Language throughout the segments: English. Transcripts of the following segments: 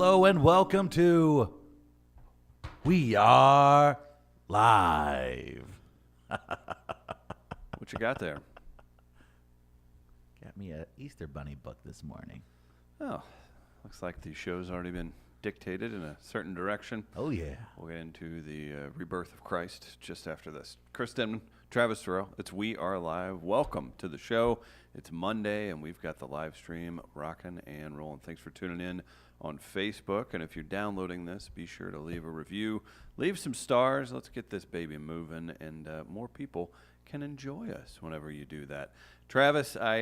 Hello and welcome to We Are Live. What you got there? Got me an Easter Bunny book this morning. Oh, looks like the show's already been dictated in a certain direction. Oh, yeah. We'll get into the rebirth of Christ just after this. Chris Denman, Travis Terrell, it's We Are Live. Welcome to the show. It's Monday, and we've got the live stream rocking and rolling. Thanks for tuning in on Facebook. And if you're downloading this, be sure to leave a review. Leave some stars. Let's get this baby moving, and more people can enjoy us whenever you do that. Travis, I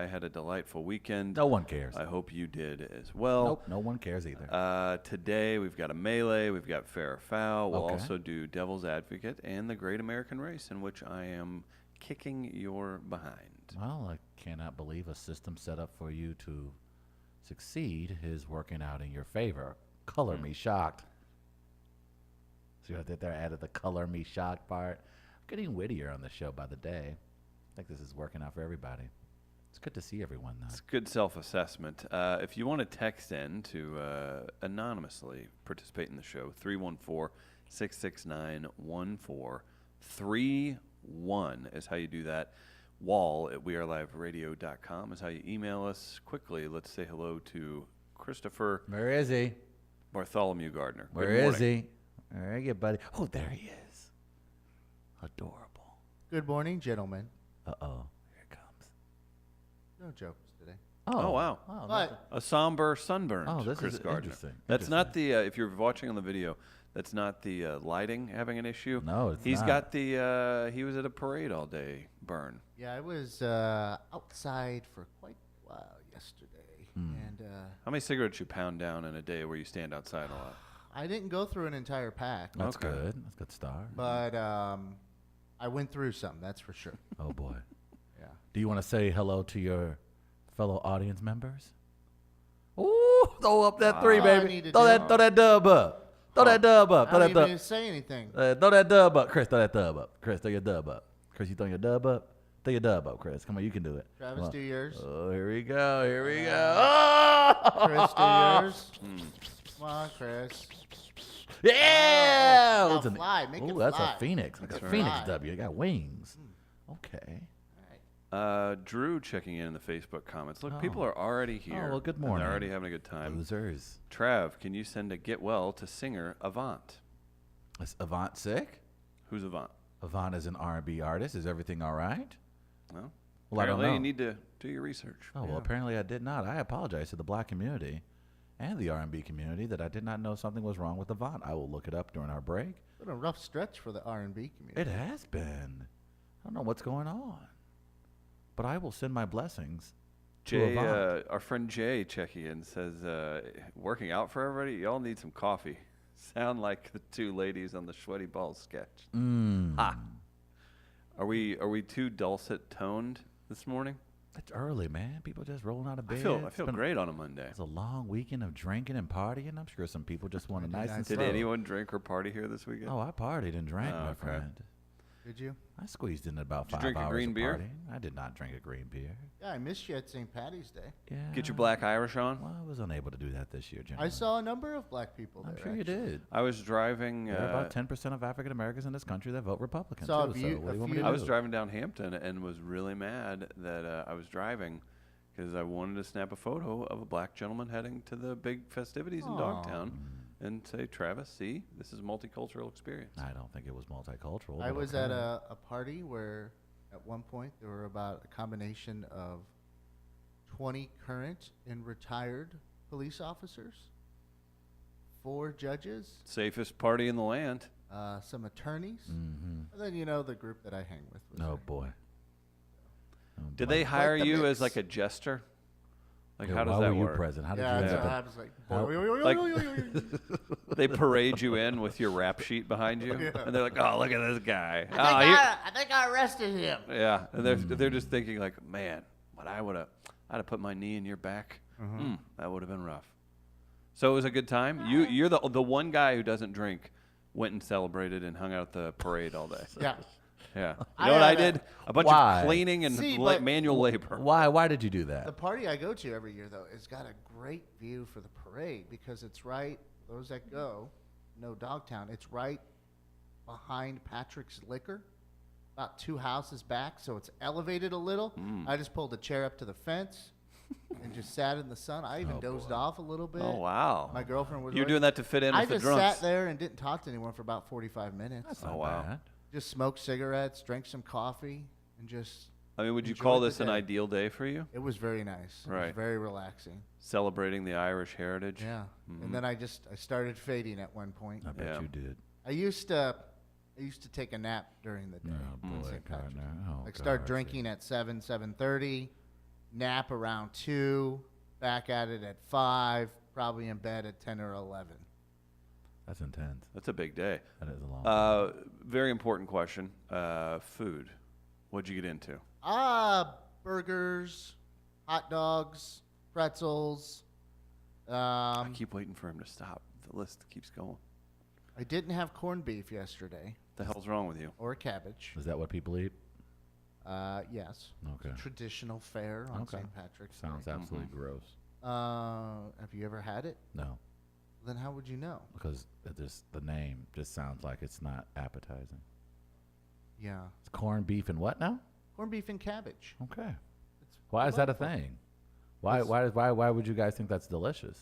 had a delightful weekend. No one cares. I hope you did as well. Nope, no one cares either. Today we've got a melee, we've got fair or foul. We'll Okay. also do Devil's Advocate and the Great American Race, in which I am kicking your behind. Well, I cannot believe a system set up for you to succeed is working out in your favor. Color me shocked. See what I did there? I added the color me shocked part. I'm getting wittier on the show by the day. I think this is working out for everybody. It's good to see everyone, though. It's good self-assessment. If you want to text in to anonymously participate in the show, 314-669-1431 is how you do that. WAL at weareliveradio.com is how you email us. Quickly, let's say hello to Christopher Where is he? Bartholomew Gardner. Good Where is morning. he? Where are you, buddy? Oh, there he is. Adorable. Good morning, gentlemen. Uh-oh. Here it comes. No jokes today. Oh, wow. Oh, But A somber sunburned Oh, this Chris is Gardner. interesting. That's not the, if you're watching on the video, that's not the lighting having an issue. No, it's He's not. got the, he was at a parade all day burn. yeah, I was outside for quite a while yesterday, and How many cigarettes you pound down in a day where you stand outside a lot? I didn't go through an entire pack, That's Okay. good. That's a good start. but I went through some. That's for sure. Oh, boy. Yeah. Do you want to say hello to your fellow audience members? Ooh, throw up that three, That's all I baby. need to Throw do. that dub up. Throw that dub up. I Throw don't that even dub. say anything. Throw that dub up. Chris, throw that dub up. Chris, throw your dub up. Chris, you throw your dub up? Throw your dub up, Chris. Come on, you can do it. Travis, Come on. do yours. Oh, here we go. Here we go. Oh! Chris, do yours. Come on, Chris. Yeah! Now It's an- fly. Make it Ooh, that's fly. a phoenix. Like That's a right. phoenix Fly. W. You got wings. Okay. Drew checking in the Facebook comments. Look, Oh. people are already here. well, good and morning. They're already having a good time. Losers. Trav, can you send a get well to singer Avant? Is Avant sick? Who's Avant? Avant is an R&B artist. Is everything all right? Well, Well, I don't apparently know. you need to do your research. Oh, well, apparently I did not. I apologize to the black community and the R&B community that I did not know something was wrong with Avant. I will look it up during our break. Been a rough stretch for the R&B community. It has been. I don't know what's going on. But I will send my blessings to Jay, Avant. our friend Jay checking in says, working out for everybody, y'all need some coffee. Sound like the two ladies on the Sweaty Balls sketch. Ha. Are we too dulcet toned this morning? It's early, man. People just rolling out of I bed. feel It's been- great on a Monday. It's a long weekend of drinking and partying. I'm sure some people just want a nice and Did slow. anyone drink or party here this weekend? Oh, I partied and drank, Oh, my okay. friend. Did you? I squeezed in about Did you 5 drink a hours green of beer? partying. I did not drink a green beer. Yeah, I missed you at St. Patty's Day. Yeah. Get your black Irish on? Well, I was unable to do that this year, I gentlemen. saw a number of black people there. I'm sure you actually. did. I was driving. There are about 10% of African Americans in this country that vote Republican, Saw a too. few- So a what do you want me few- to I do? was driving down Hampton and was really mad that I was driving because I wanted to snap a photo of a black gentleman heading to the big festivities in Dogtown and say, Travis, see, this is a multicultural experience. I don't think it was multicultural. I but was okay. at a party where at one point there were about a combination of 20 current and retired police officers, 4 judges, Safest party in the land. some attorneys, Mhm. and then the group that I hang with. Was Oh, there. boy. Oh, Did boy. they hire the you mix. as like a jester? Like, Yeah, how does why that were you work? present? How did Yeah, you so end up I at- was like, How- They parade you in with your rap sheet behind you, Yeah. and they're like, "Oh, look at this guy." I think I arrested him. Yeah, and they're just thinking like, "Man, what I'd have put my knee in your back. That would have been rough." So it was a good time. You're the one guy who doesn't drink. Went and celebrated and hung out at the parade all day. Yeah. Yeah. You I know what I had did? A bunch Why? of cleaning and See, but- manual labor. Why did you do The that? party I go to every year, though, has got a great view for the parade because it's right, those that go, no Dogtown, it's right behind Patrick's Liquor, about 2 houses back, so it's elevated a little. I just pulled a chair up to the fence and just sat in the sun. I even dozed off a little bit. Oh, wow. My girlfriend was You're like- doing that to fit in I with the just drunks. sat there and didn't talk to anyone for about 45 minutes. That's Oh, not wow. bad. Just smoked cigarettes, drank some coffee, and just. I mean, would you enjoyed call the this an day. ideal day for you? It was very nice. It Right. was very relaxing. Celebrating the Irish heritage? Yeah. And then I started fading at one point. I bet Yeah. you did. I used to take a nap during the day. Oh, on boy, St. Patrick's. partner. Oh, Like start God, drinking at 7:30, nap around 2, back at it at 5, probably in bed at 10 or 11. That's intense. That's a big day. That is a long. Very important question. Food. What'd you get into? Burgers, hot dogs, pretzels. I keep waiting for him to stop. The list keeps going. I didn't have corned beef yesterday The hell's wrong with you? or cabbage. Is that what people eat? Yes. Okay. Traditional fare on Okay. St. Patrick's Sounds Day. absolutely gross. Have you ever had it? No, Then how would you know? because the name just sounds like it's not appetizing. Yeah. It's corned beef and what now? Corned beef and cabbage. Okay. It's Why is that a delightful. thing? Why would you guys think that's delicious?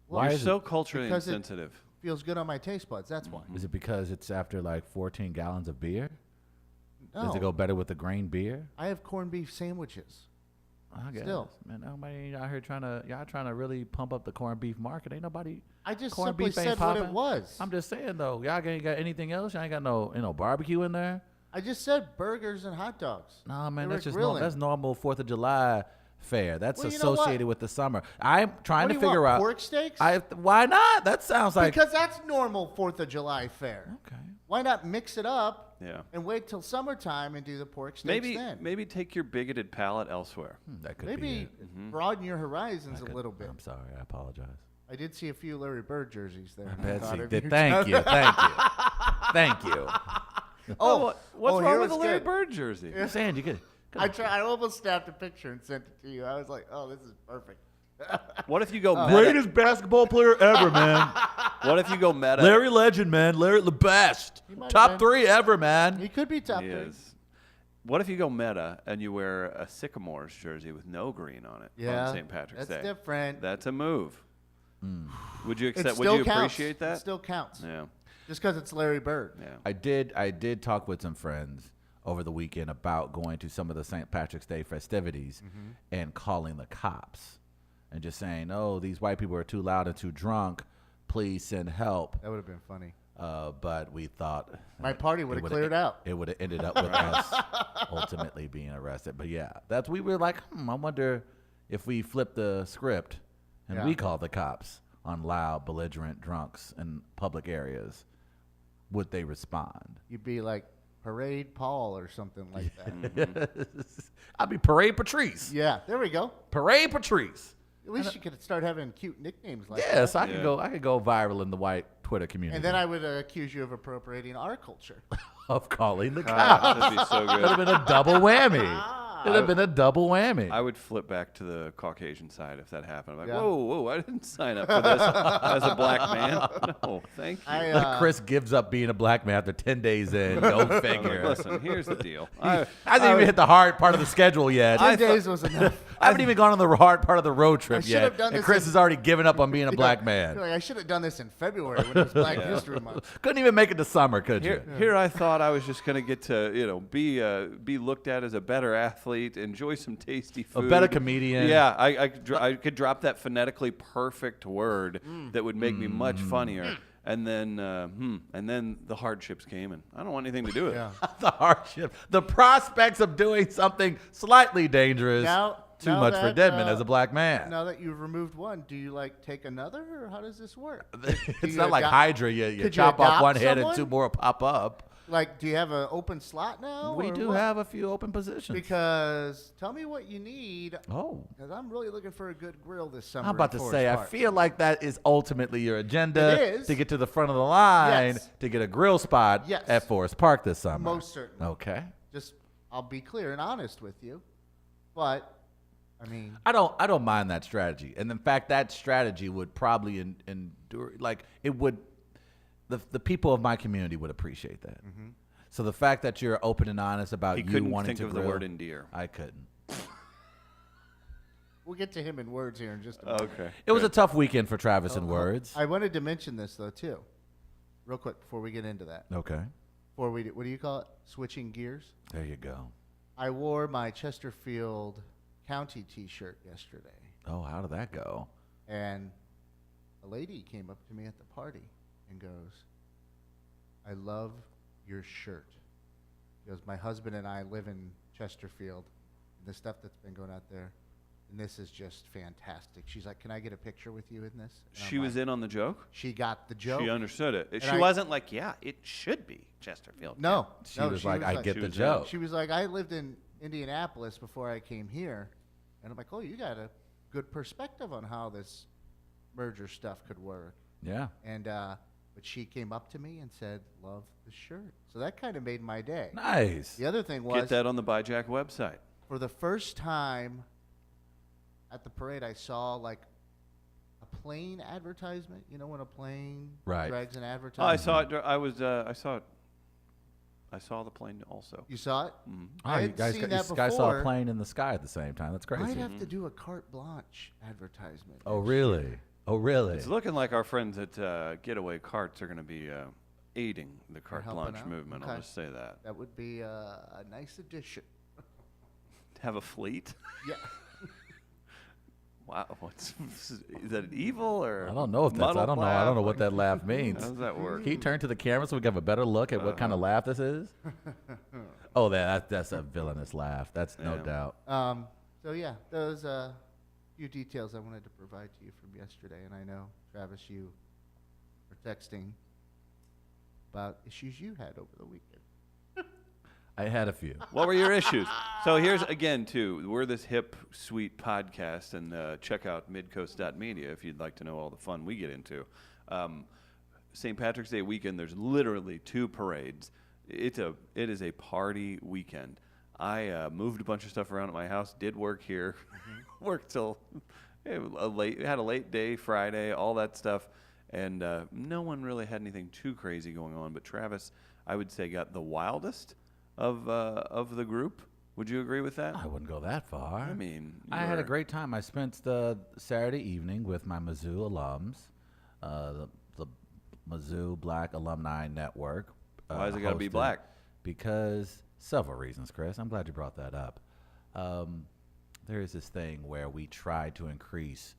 Well, Why You're is so it? culturally Because it- insensitive. Feels good on my taste buds. That's why. Is it because it's after like 14 gallons of beer? No. Does it go better with the grain beer? I have corned beef sandwiches. I guess. Still. Man, nobody out here y'all trying to really pump up the corned beef market. Ain't nobody. I just Corned simply beef ain't said what it poppin'? was. I'm just saying though, y'all ain't got anything else. Y'all ain't got no barbecue in there. I just said burgers and hot dogs. No, man, They that's were just grilling. that's normal 4th of July fare. That's Well, you know what? associated with the summer. I'm trying What to do you figure want, out. pork steaks? Why not? That sounds like Because that's normal 4th of July fare. okay. Why not mix it up Yeah. and wait till summertime and do the pork steaks then? Maybe take your bigoted palate elsewhere. That could be Maybe it. broaden your horizons That a could- little bit. I'm sorry. I apologize. I did see a few Larry Bird jerseys there. and I Betsy thought of did. you. Thank you. Thank you. Thank you. What's here wrong with was the Larry good. Bird jersey? I'm saying you could. I almost snapped a picture and sent it to you. I was like, oh, this is perfect. What if you go meta? Greatest basketball player ever, man. What if you go meta? Larry Legend, man. Larry the best. He might have Top been. 3 ever, man. He could be top He 3. is. What if you go meta and you wear a Sycamores jersey with no green on it Yeah, on St. Patrick's that's Day? different. That's a move. Would you It accept? Would still you counts. appreciate that? It still counts. Yeah. Just because it's Larry Bird. Yeah. I did talk with some friends over the weekend about going to some of the St. Patrick's Day festivities and calling the cops and just saying, "Oh, these white people are too loud and too drunk. Please send help." That would have been funny. But we thought My party it would have would've- cleared out. It would have ended up with us ultimately being arrested. But yeah, we were like, I wonder if we flip the script and Yeah. we call the cops on loud, belligerent drunks in public areas, would they respond? You'd be like Parade Paul or something like that. I'd be Parade Patrice. Yeah, there we go. Parade Patrice. At least you could start having cute nicknames like Yes, that. I could go viral in the white Twitter community. And then I would accuse you of appropriating our culture. of calling the cops. That'd be so It would good. have been a double whammy. It'd have been a double whammy. I would flip back to the Caucasian side if that happened. I'm like, Yeah. whoa, I didn't sign up for this as a black man. No, thank you. Chris gives up being a black man after 10 days in. Go I'm like, figure. listen, here's the deal. I haven't even hit the hard part of the schedule yet. 10 days was enough. I haven't even gone on the hard part of the road trip should yet. have done And this Chris in- has already given up on being a black You're man. like, I should have done this in February when it was Black History Month. Couldn't even make it to summer, could you? Here I thought I was just going to get to, be looked at as a better athlete, enjoy some tasty A food. better comedian. Yeah, I could drop that phonetically perfect word that would make me much funnier. And then the hardships came, and I don't want anything to do with it. Yeah. The hardship. The prospects of doing something slightly dangerous. Too Now much for that, Deadman as a black man. Now that you've removed one, do you take another, or how does this work? It's you not like adopt- Hydra. You could you chop off adopt one head and someone? 2 more pop up. Like, do you have an open slot now? We or do what? have a few open positions. Because tell me what you need. Oh. Because I'm really looking for a good grill this summer. I'm about in to Forest say, I Park. feel like that is ultimately your agenda It is. to get to the front of the line Yes. to get a grill spot Yes. at Forest Park this summer. Most certainly. Okay. Just, I'll be clear and honest with you. But, I mean, I don't mind that strategy, and in fact, that strategy would probably endure. Like it would, the people of my community would appreciate that. Mm-hmm. So the fact that you're open and honest about He you couldn't wanting think to of grill, the word endear. I couldn't. we'll get to him in words here in just a moment. Okay. It was a good. tough weekend for Travis in words. I wanted to mention this, though, too. Real quick before we get into that. Okay, Before we, what do you call it? Switching gears? there you go. I wore my Chesterfield County T-shirt yesterday, Oh, how did that go? and a lady came up to me at the party and goes, "I love your shirt." She goes, "My husband and I live in Chesterfield, and the stuff that's been going out there, and this is just fantastic." She's like, "Can I get a picture with you in this?" And She I'm was like, in on the joke? She got the joke. She understood it. And She I- wasn't like, yeah, it should be Chesterfield. No, She no, was like, "I get she the was joke." She was like, "I lived in Indianapolis before I came here," and I'm like, "Oh, you got a good perspective on how this merger stuff could work." Yeah. And but she came up to me and said, "Love the shirt." So that kind of made my day. Nice. The other thing Get was, that on the BuyJack website. for the first time at the parade, I saw like a plane advertisement. You know, when a plane Right. drags an Oh, advertisement. I saw it. I saw it. I saw the plane also. You saw it? Mhm. Oh, I you had guys, seen you that guys saw a before. plane in the sky at the same time. That's crazy. Might have to do a carte blanche advertisement. Oh, next really? year. Oh, really? It's looking like our friends at Getaway Carts are going to be aiding the carte helping blanche out? movement. I'll Okay. just say that. That would be a nice addition. Have a fleet? Yeah. Wow. Is that evil or? I don't know if that's. I muddled don't know. I don't know laugh? what that laugh means. How does that work? Can you turn to the camera so we can have a better look at what kind of laugh this is? Oh, that's a villainous laugh. That's no Yeah. doubt. So yeah, those few details I wanted to provide to you from yesterday, and I know Travis, you were texting about issues you had over the weekend. I had a few. What were your issues? So here's again too. We're this hip, sweet podcast, and check out midcoast.media if you'd like to know all the fun we get into. St. Patrick's Day weekend. There's literally 2 parades. It is a party weekend. I moved a bunch of stuff around at my house. Did work here. Worked till had a late day Friday. All that stuff, and no one really had anything too crazy going on. But Travis, I would say, got the wildest of the group. Would you agree with that? I wouldn't go that far. I mean, I had a great time. I spent the Saturday evening with my Mizzou alums, the Mizzou Black Alumni Network. Why has it got to be hosted- black? Because several reasons, Chris. I'm glad you brought that up. There is this thing where we try to increase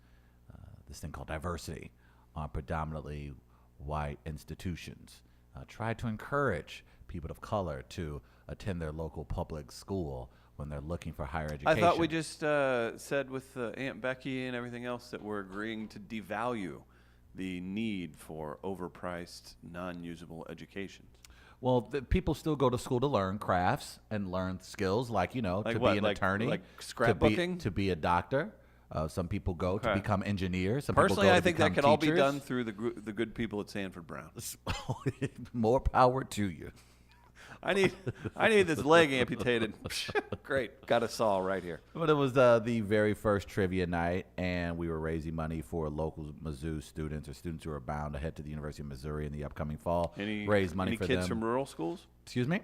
this thing called diversity on predominantly white institutions. Try to encourage people of color to attend their local public school when they're looking for higher education. I thought we just said with Aunt Becky and everything else that we're agreeing to devalue the need for overpriced, non-usable education. Well, people still go to school to learn crafts and learn skills like, Like to what, be an like- attorney, like to scrapbooking? to be a doctor. Some people go to Okay. become engineers. Some Personally, people go I to think that become could all be teachers. done through the good people at Sanford Brown. More power to you. I need this leg amputated. Great, got a saw right here. But it was the very first trivia night, and we were raising money for local Mizzou students or students who are bound to head to the University of Missouri in the upcoming fall. Raise money for kids them. from rural schools? Excuse me.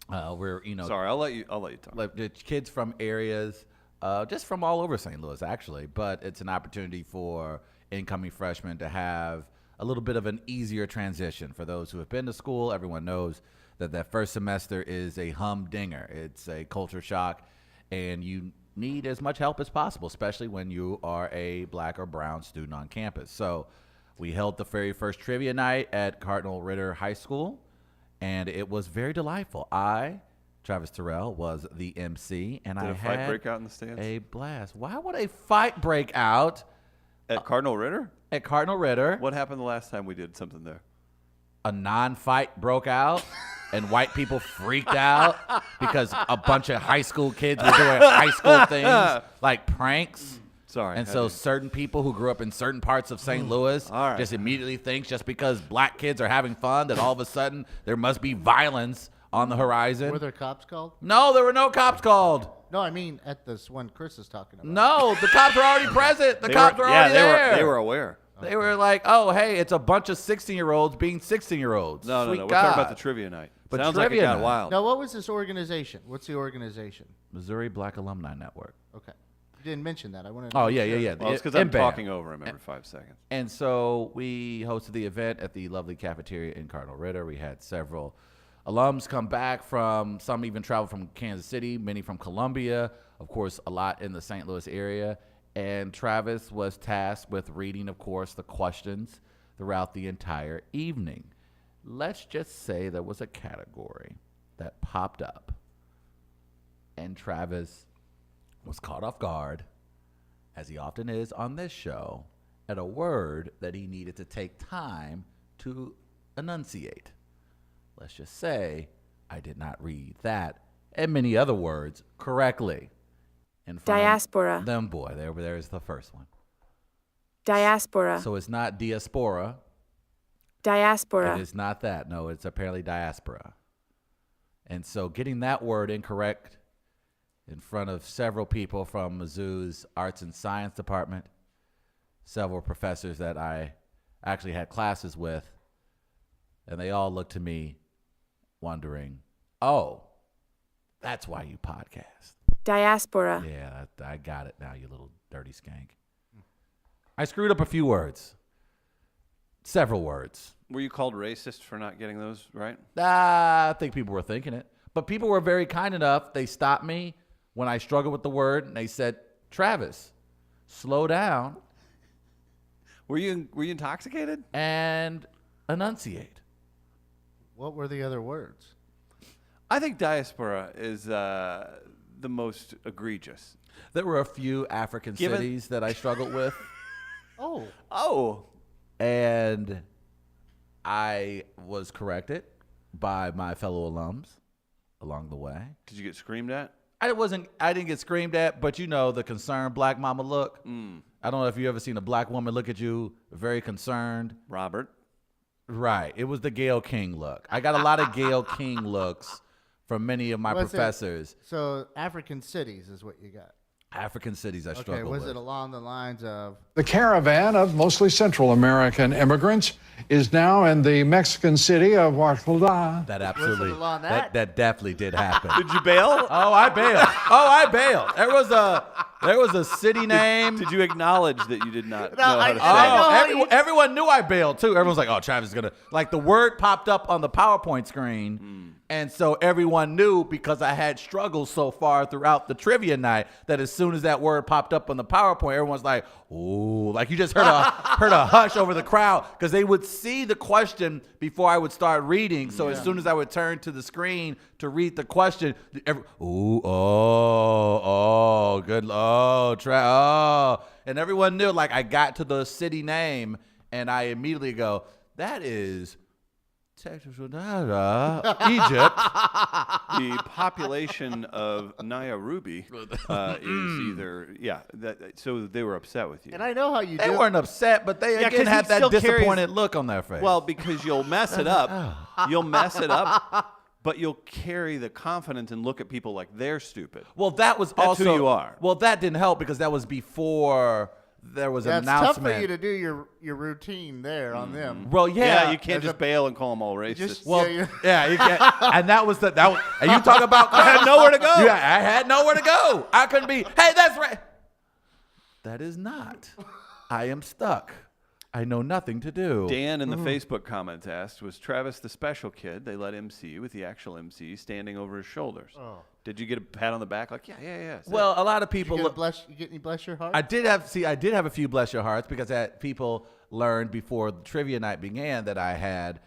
We're Sorry, I'll let you talk. like the kids from areas, just from all over St. Louis, actually. But it's an opportunity for incoming freshmen to have a little bit of an easier transition. For those who have been to school, everyone knows that first semester is a humdinger. It's a culture shock, and you need as much help as possible, especially when you are a black or brown student on campus. So we held the very first trivia night at Cardinal Ritter High School, and it was very delightful. Travis Terrell, was the MC, and Did I a fight had break out in the stands? a blast. Why would a fight break out At Cardinal Ritter? at Cardinal Ritter? What happened the last time we did something there? a non-fight broke out and white people freaked out because a bunch of high school kids were doing high school things like pranks. Sorry. And so certain people who grew up in certain parts of St. Louis All right. just immediately think just because black kids are having fun that all of a sudden there must be violence on the horizon. Were there cops called? No, there were no cops called. No, I mean at this one Chris is talking about. No, the cops were already present. The cops were already they there. They were aware. They were like, oh, hey, it's a bunch of 16-year-olds being 16-year-olds. No. Sweet We're God. talking about the trivia night. But Sounds like it trivia got night. wild. Now, what was this organization? What's the organization? Missouri Black Alumni Network. Okay. You didn't mention that. I wanted to Oh, make yeah, sure. yeah. Well, it's because I'm MBAM. talking over him every 5 seconds. And so we hosted the event at the lovely cafeteria in Cardinal Ritter. We had several alums come back from, some even traveled from Kansas City, many from Columbia, of course, a lot in the St. Louis area. And Travis was tasked with reading, of course, the questions throughout the entire evening. Let's just say there was a category that popped up, and Travis was caught off guard, as he often is on this show, at a word that he needed to take time to enunciate. Let's just say I did not read that and many other words correctly. In front Diaspora. of them, boy, there's the first one. Diaspora. So it's not diaspora. Diaspora. It is not that. No, it's apparently diaspora. And so getting that word incorrect in front of several people from Mizzou's Arts and Science Department, several professors that I actually had classes with, and they all looked to me wondering, oh, that's why you podcast. Diaspora. Yeah, I got it now, you little dirty skank. I screwed up a few words. Several words. Were you called racist for not getting those right? I think people were thinking it. But people were very kind enough. They stopped me when I struggled with the word, and they said, Travis, slow down Were you intoxicated? and enunciate. What were the other words? I think diaspora is the most egregious. There were a few African Given- cities that I struggled with, Oh, Oh, and I was corrected by my fellow alums along the way. did you get screamed at? I didn't get screamed at, but you know the concerned black mama look. I don't know if you ever seen a black woman look at you very concerned. Robert. Right. It was the Gayle King look. I got a lot of Gayle King looks from many of my Was it- professors. so African cities is what you got. African cities I Okay, struggled was with. it along the lines of The caravan of mostly Central American immigrants is now in the Mexican city of Oaxaca. That absolutely, along that? that definitely did happen. Did you bail? Oh, I bailed. There was a city name. Did you acknowledge that you did not know I- how to say I it? know how everyone, everyone knew I bailed too. Everyone's like, "Oh, Travis is gonna." Like the word popped up on the PowerPoint screen, and so everyone knew because I had struggled so far throughout the trivia night that as soon as that word popped up on the PowerPoint, everyone's like, "Ooh!" Like you just heard a hush over the crowd because they would see the question before I would start reading. So as soon as I would turn to the screen to read the question, ooh, good, and everyone knew. Like I got to the city name, and I immediately go, "That is Texas, Egypt." The population of Nairobi is either so they were upset with you. and I know how you They do weren't upset, but they 'cause again he had that still carries- disappointed look on their face. Well, because you'll mess it up. You'll mess it up, but you'll carry the confidence and look at people like they're stupid. Well, that was That's also who you are. Well, that didn't help because that was before there was an That's tough announcement. for you to do your routine there on them. Well, yeah, you can't just bail and call them all racist. Just- Well, Yeah, yeah, you can't. And that was and you talk about I had nowhere to go. Yeah, I had nowhere to go. I couldn't be. Hey, that's right. That is not. I am stuck. I know nothing to do. Dan in the Facebook comments asked, was Travis the special kid they let MC with the actual MC standing over his shoulders? Oh. Did you get a pat on the back? Like, yeah. Well, a lot of You people. get any bless your heart? I did have a few bless your hearts because people learned before the trivia night began that I had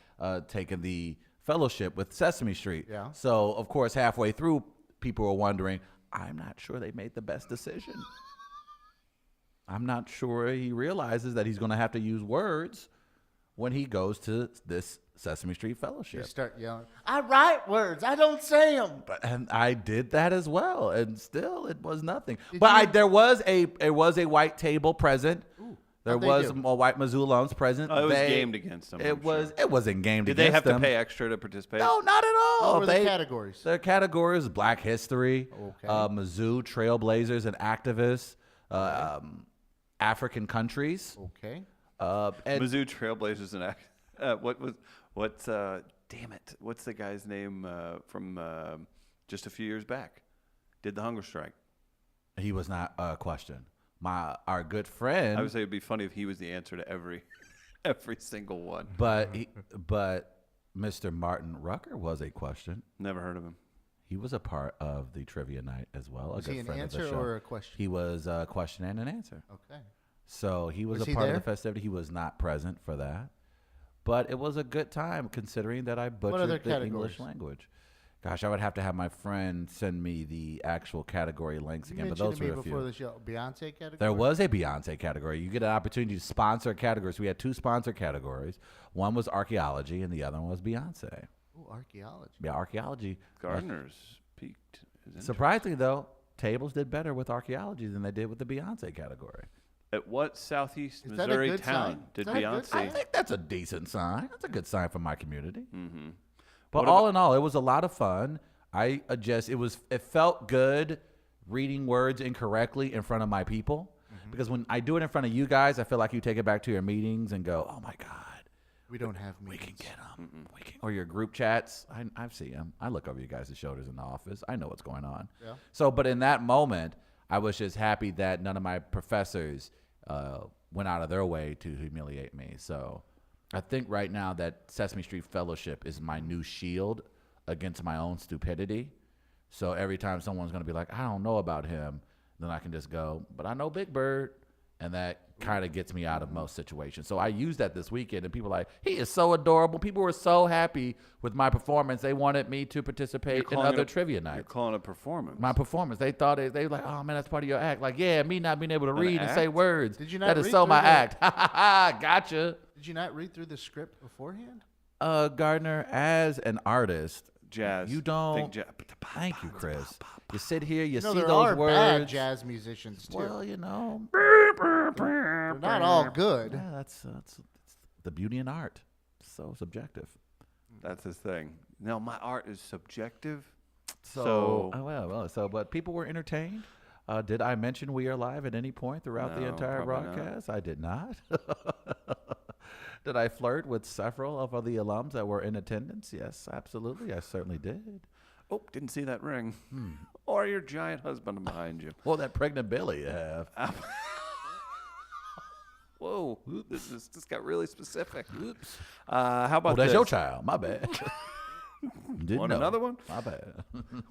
taken the fellowship with Sesame Street. Yeah. So of course, halfway through, people were wondering, I'm not sure they made the best decision. I'm not sure he realizes that he's going to have to use words when he goes to this Sesame Street You Fellowship. start yelling, I write words, I don't say them. And I did that as well, and still it was nothing. Did But you- there was a white table present. There how'd they was do? a white Mizzou alums present. Oh, it was gamed against them. I'm sure. It wasn't gamed Did they against have them. to pay extra to participate? No, not at all. What were the categories? The categories: Black History, Okay. Mizzou Trailblazers and Activists, African countries. Okay. And Mizzou Trailblazers and damn it, what's the guy's name from just a few years back? Did the hunger strike? he was not a question. Our good friend, I would say it'd be funny if he was the answer to every single one. but Mr. Martin Rucker was a question. Never heard of him. He was a part of the trivia night as well. Was a good he an friend of the answer show. or a question? He was a question and an answer. Okay. So he was Was a he part there? of the festivity. He was not present for that, but it was a good time considering that I butchered other the English categories? language. Gosh, I would have to have my friend send me the actual category links You again, but mentioned those to me were a before few. the show, Beyonce category? There was a Beyonce category. You get an opportunity to sponsor categories. We had 2 sponsor categories. One was archaeology, and the other one was Beyonce. Ooh, archaeology. Yeah, archaeology. Gardner's peaked. Surprisingly, though, tables did better with archaeology than they did with the Beyonce category. At what southeast Is that a Missouri good town sign? did Is that a good Beyonce? I think that's a decent sign. That's a good sign for my community. Mm-hmm. But What all in all, it was a lot of fun. It felt good reading words incorrectly in front of my people. Because when I do it in front of you guys, I feel like you take it back to your meetings and go, oh my God, We don't have we meetings. can get them. Or your group chats. I see them. I look over you guys' shoulders in the office. I know what's going on. Yeah. So, but in that moment, I was just happy that none of my professors went out of their way to humiliate me. So I think right now that Sesame Street Fellowship is my new shield against my own stupidity. So every time someone's going to be like, I don't know about him, then I can just go, but I know Big Bird. And that kind of gets me out of most situations. So I used that this weekend, and people were like, he is so adorable. People were so happy with my performance. They wanted me to participate in calling it other a- trivia You're nights. calling a performance. My performance. They thought they were like, oh man, that's part of your act. Like, yeah, me not being able to read and say act? words. Did you not That is read so through my the- act. Ha ha ha. Gotcha. Did you not read through the script beforehand? Gardner, as an artist, Jazz. you don't. Think jazz. Thank you, Chris. You sit here, you You know, see there those are words. bad jazz musicians too. Well, you know, They're not all good. yeah, that's the beauty in art. So subjective. That's his thing. No, my art is subjective. So, but people were entertained. Did I mention We Are Live at any point throughout the No, entire probably not. broadcast? I did not. Did I flirt with several of the alums that were in attendance? Yes, absolutely. I certainly did. Oh, didn't see that ring. Hmm. Or your giant husband behind you. Well, that pregnant belly you have. Whoa, this got really specific. Oops. How Oh, about that's this? your child. My bad. Didn't Want know. another one? My bad.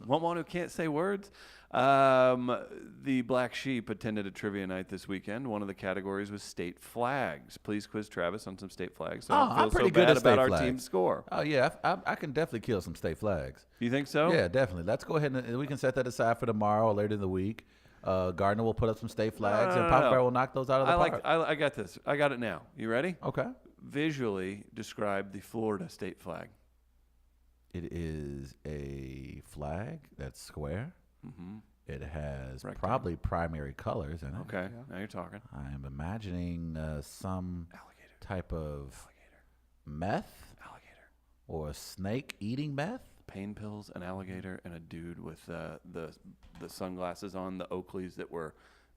Want one who can't say words? The Black Sheep attended a trivia night this weekend. One of the categories was state flags. Please quiz Travis on some state flags. So I Oh, don't feel I'm pretty so good bad at about state our flags. team's score. Oh yeah, I can definitely kill some state flags. You think so? Yeah, definitely. Let's go ahead and we can set that aside for tomorrow or later in the week. Gardner will put up some state flags, and Papa Bear will knock those out of the park. I got this. I got it now. You ready? Okay. Visually describe the Florida state flag. It is a flag that's square. Mm-hmm. It has Rectangle. probably primary colors in it. Okay, now you're talking. I'm imagining some Alligator. type of meth Alligator. or snake eating meth. Pain pills, an alligator, and a dude with the sunglasses on, the Oakleys that were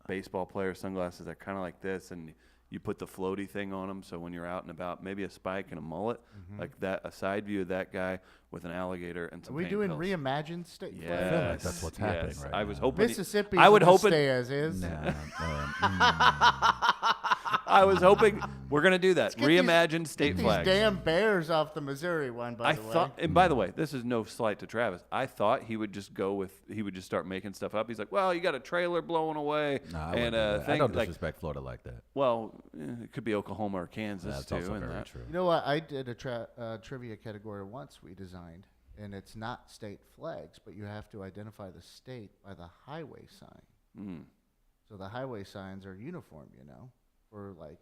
baseball player sunglasses. They're kind of like this, and you put the floaty thing on them, so when you're out and about, maybe a spike and a mullet, like that, a side view of that guy with an alligator and Are some we pain doing pills. reimagined state Yes, flags? feel like that's what's happening yes. right I was now. hoping. Mississippi. I would hope it. stay as is. I was hoping we're gonna do that. Get these- Reimagined state Get flags. These damn bears off the Missouri one, by I the way. thought, and by the way, this is no slight to Travis. I thought he would just start making stuff up. He's like, well, you got a trailer blowing away, Nah, I and wouldn't do that. I thing don't like, disrespect Florida like that. well, it could be Oklahoma or Kansas That's too. also and very that. true. You know what? I did a trivia category once we designed, and it's not state flags, but you have to identify the state by the highway sign. Mm. So the highway signs are uniform, for like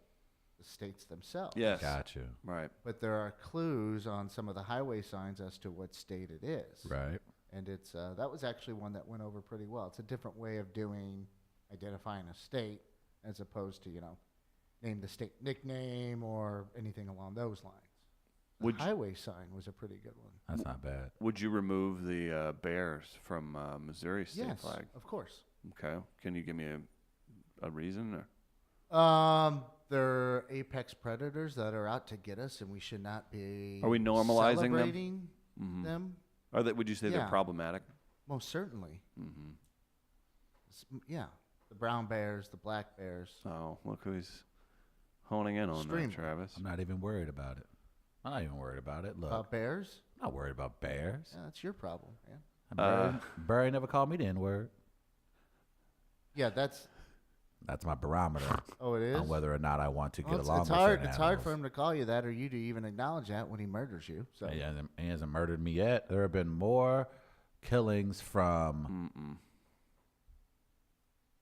the states themselves. Yes. Got you. Right. But there are clues on some of the highway signs as to what state it is. Right. And it's that was actually one that went over pretty well. It's a different way of identifying a state as opposed to, name the state nickname or anything along those lines. The Would you- highway sign was a pretty good one. That's not bad. Would you remove the bears from Missouri state Yes, flag? of course. Okay. Can you give me a reason? Or? They're apex predators that are out to get us, and we should not be. Are we normalizing them? celebrating Mhm. them? Would you say they're Yeah. problematic? Most certainly. Mm-hmm. Yeah, the brown bears, the black bears. Oh, look who's honing in on Extremely. that, Travis. I'm not even worried about it. I'm not even worried about it. Look, About bears? I'm not worried about bears. Yeah, that's your problem, man. Barry never called me the N-word. Yeah, that's. That's my barometer Oh, it is. on whether or not I want to get Well, it's along it's with hard. certain It's hard for animals. him to call you that, or you to even acknowledge that when he murders you. So He hasn't murdered me yet. There have been more killings from Mm-mm.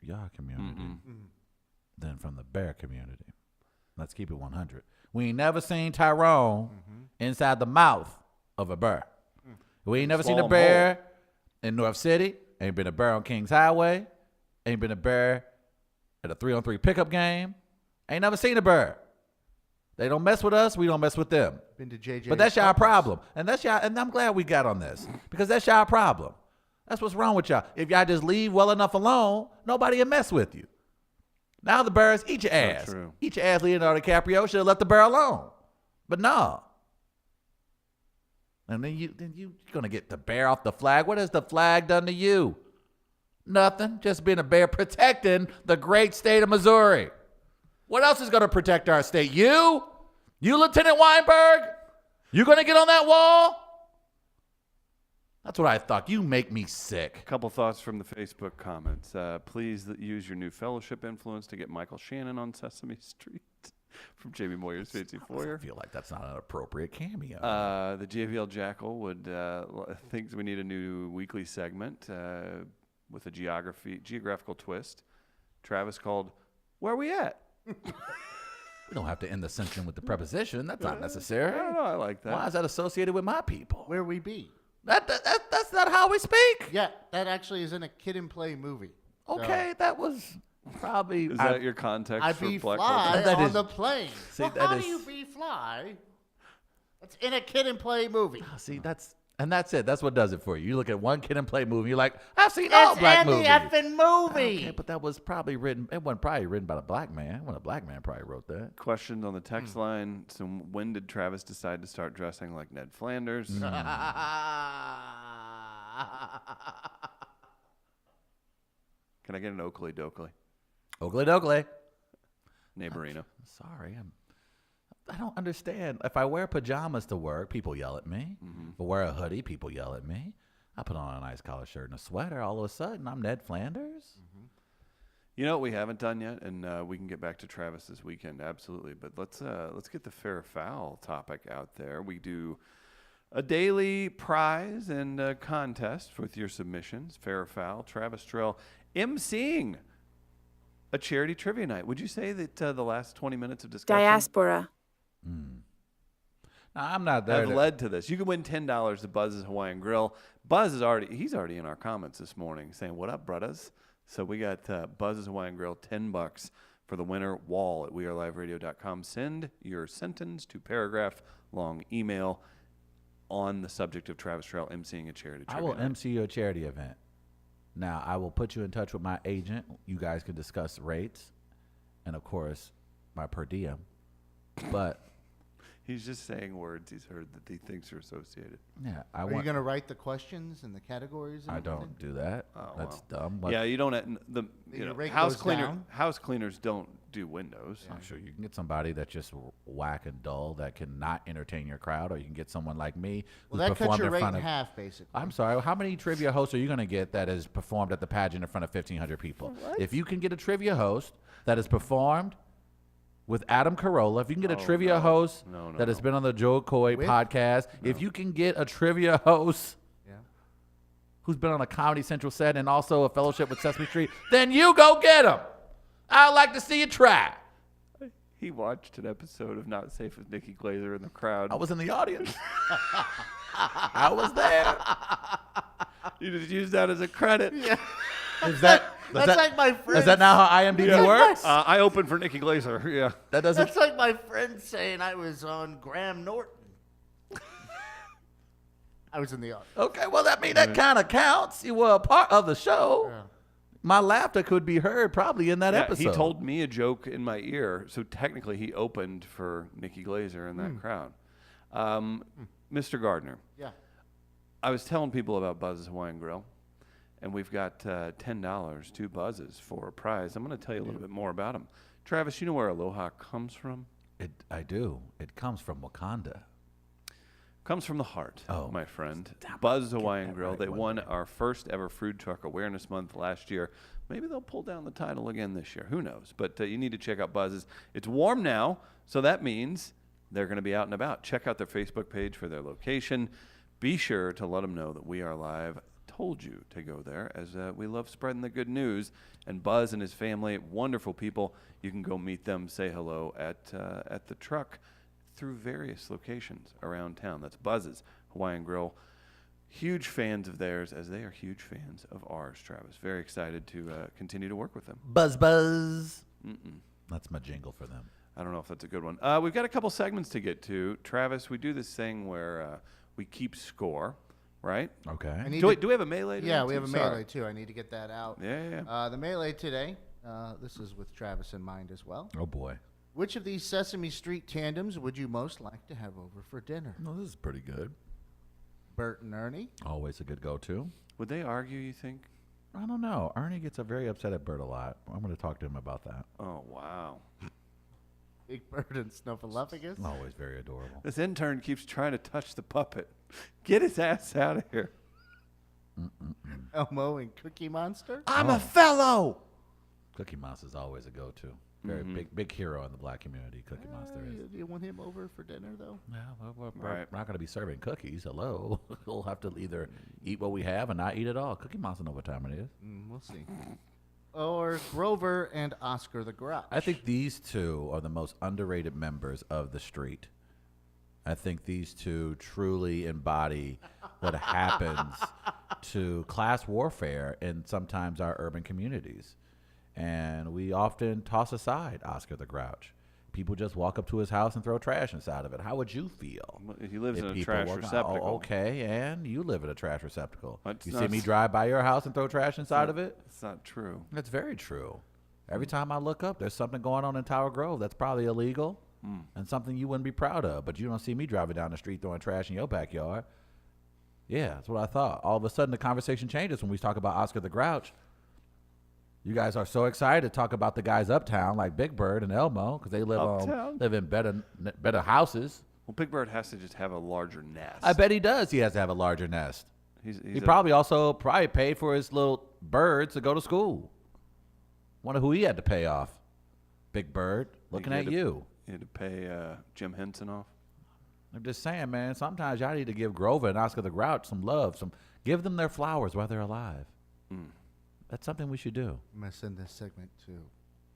your community Mm-mm. than from the bear community. Let's keep it 100. We ain't never seen Tyrone inside the mouth of a bear. We ain't never seen a Swallow 'em bear in North City. Ain't been a bear on Kings Highway. Ain't been a bear at a 3-on-3 pickup game. Ain't never seen a bear. They don't mess with us. We don't mess with them. been to JJ. But that's y'all problem. And I'm glad we got on this because that's y'all problem. That's what's wrong with y'all. If y'all just leave well enough alone, nobody will mess with you. Now the Bears, eat your ass. true. Eat your ass, Leonardo DiCaprio. Should have left the bear alone. But no. And then you're going to get the bear off the flag. What has the flag done to you? Nothing. Just being a bear protecting the great state of Missouri. What else is going to protect our state? You? You, Lieutenant Weinberg? You going to get on that wall? That's what I thought. You make me sick. Couple thoughts from the Facebook comments. Please use your new fellowship influence to get Michael Shannon on Sesame Street from Jamie Moyer's Fancy I Foyer. feel like that's not an appropriate cameo. The JVL Jackal thinks we need a new weekly segment with a geographical twist. Travis called, "Where we at?" We don't have to end the sentence with the preposition. That's not necessary. I don't know, I like that. Why is that associated with my people? where we be. That's not how we speak. Yeah, that actually is in a Kid and Play movie. Okay, that was probably. Is that your context I for be Black fly Culture? That on is- the plane. See, Well, that how is- do you be fly? It's in a Kid and Play movie. See, that's it. That's what does it for you. You look at one Kid and Play movie, you're like, I've seen all It's black in the movies. effing movie. Okay, but that was probably written. It wasn't probably written by a black man. When a black man probably wrote that. Questions on the text line. So when did Travis decide to start dressing like Ned Flanders? Can I get an Oakley Dokley? Oakley dokley. Neighborino. Sorry, I don't understand. If I wear pajamas to work, people yell at me. If I wear a hoodie, people yell at me. I put on a nice collar shirt and a sweater. All of a sudden, I'm Ned Flanders. You know what we haven't done yet, and we can get back to Travis this weekend, absolutely. But let's get the fair or foul topic out there. We do a daily prize and contest with your submissions, fair or foul. Travis Terrell emceeing a charity trivia night. Would you say that the last 20 minutes of discussion Diaspora. Now, I'm not there. have led to this? You can win $10 to Buzz's Hawaiian Grill. Buzz is already in our comments this morning saying, "What up, brothers?" So we got Buzz's Hawaiian Grill, $10 for the winner. WAL at weareliveradio.com. Send your sentence to paragraph long email on the subject of Travis Terrell emceeing a charity I trivia will night. MC you a charity event. Now, I will put you in touch with my agent. You guys can discuss rates and, of course, my per diem. But, He's just saying words he's heard that he thinks are associated. yeah, I Are you want. going to write the questions and the categories? And I everything? don't do that. Oh, That's wow. dumb. But Yeah, you don't. Your rate House goes cleaner. down? House cleaners don't do windows. I'm sure you can get somebody that's just whack and dull that cannot entertain your crowd, or you can get someone like me who's Well, that cuts performed your in rate front in of. half, basically. I'm sorry. How many trivia hosts are you going to get that has performed at the pageant in front of 1,500 people? If you can get a trivia host that has performed with Adam Carolla, if you can get a trivia host No, that has been on the Joe Coy With? podcast, if you can get a trivia host Yeah. who's been on a Comedy Central set and also a fellowship with Sesame Street, then you go get him. I'd like to see you try. He watched an episode of Not Safe with Nikki Glazer in the crowd. I was in the audience. I was there. You just use that as a credit. Yeah. That's like my friend. Is that not how IMDb works? I opened for Nikki Glazer. Yeah. That doesn't. That's like my friend saying I was on Graham Norton. I was in the audience. Okay, well, that kind of counts. You were a part of the show. Yeah. My laughter could be heard probably in that episode. He told me a joke in my ear, so technically he opened for Nikki Glazer in that crowd. Mr. Gardner. Yeah. I was telling people about Buzz's Hawaiian Grill, and we've got $10 to Buzz's for a prize. I'm going to tell you a little bit more about them. Travis, you know where Aloha comes from? I do. It comes from Wakanda. Comes from the heart, Oh. my friend. Buzz Hawaiian that Grill. right They one won day. our first ever Food Truck Awareness Month last year. Maybe they'll pull down the title again this year. Who knows? But you need to check out Buzz's. It's warm now, so that means they're going to be out and about. Check out their Facebook page for their location. Be sure to let them know that We Are Live told you to go there, as we love spreading the good news. And Buzz and his family, wonderful people. You can go meet them, say hello at the truck through various locations around town. That's Buzz's Hawaiian Grill. Huge fans of theirs, as they are huge fans of ours, Travis. Very excited to continue to work with them. Buzz, buzz. That's my jingle for them. I don't know if that's a good one. We've got a couple segments to get to. Travis, we do this thing where we keep score, right? Okay. Do we have a melee today? Yeah, we have a Sorry. melee too. I need to get that out. Yeah. The melee today, this is with Travis in mind as well. Oh, boy. Which of these Sesame Street tandems would you most like to have over for dinner? No, this is pretty good. Bert and Ernie, Always a good go-to. Would they argue, you think? I don't know. Ernie gets very upset at Bert a lot. I'm going to talk to him about that. Oh, wow. Big Bird and Snuffleupagus, Always very adorable. This intern keeps trying to touch the puppet. Get his ass out of here. Elmo and Cookie Monster, I'm a fellow. Cookie Monster's always a go-to. Very big hero in the black community. Cookie Monster is. Do you want him over for dinner though? Yeah, we're Right. not going to be serving cookies. Hello. We'll have to either eat what we have and not eat at all. Cookie Monster know what time it is. We'll see. Or Grover and Oscar the Grouch. I think these two are the most underrated members of the street. I think these two truly embody what happens to class warfare in sometimes our urban communities. And we often toss aside Oscar the Grouch. People just walk up to his house and throw trash inside of it. How would you feel? He lives if in a people trash walk- receptacle. Oh, okay, and you live in a trash receptacle. That's You not see me s- drive by your house and throw trash inside of it? It's not true. That's very true. Every time I look up, there's something going on in Tower Grove that's probably illegal and something you wouldn't be proud of. But you don't see me driving down the street throwing trash in your backyard. Yeah, that's what I thought. All of a sudden, the conversation changes when we talk about Oscar the Grouch. You guys are so excited to talk about the guys uptown like Big Bird and Elmo because they Uptown? live in better houses. Well, Big Bird has to just have a larger nest. I bet he does. He has to have a larger nest. He's He a- probably also paid for his little birds to go to school. Wonder who he had to pay off. Big Bird, looking he at had to- you. He had to pay Jim Henson off. I'm just saying, man. Sometimes y'all need to give Grover and Oscar the Grouch some love. Give them their flowers while they're alive. That's something we should do. I'm gonna send this segment to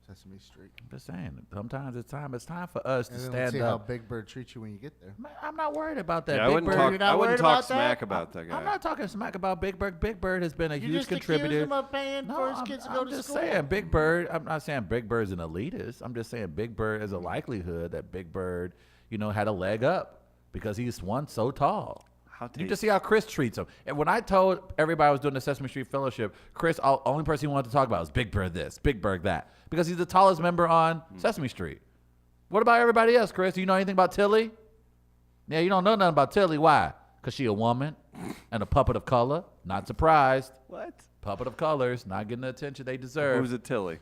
Sesame Street. I'm just saying. Sometimes it's time for us to And then we'll stand see how up. Big Bird treats you when you get there. Man, I'm not worried about that. Yeah, I Big wouldn't Bird. talk. You're not I wouldn't worried talk about that? smack about that guy. I'm not talking smack about Big Bird. Big Bird has been a You huge just accused contributor. him of paying for his kids to go I'm to just school. saying Big Bird. I'm not saying Big Bird's an elitist. I'm just saying Big Bird is a likelihood that Big Bird, had a leg up because he's one so tall. How You just see how Chris treats him. And when I told everybody I was doing the Sesame Street Fellowship, Chris, only person he wanted to talk about was Big Bird this, Big Bird that, because he's the tallest member on Sesame Street. What about everybody else, Chris? Do you know anything about Tilly? Yeah, you don't know nothing about Tilly. Why? Because she a woman and a puppet of color. Not surprised. What? Puppet of colors, not getting the attention they deserve. Who's it, Tilly?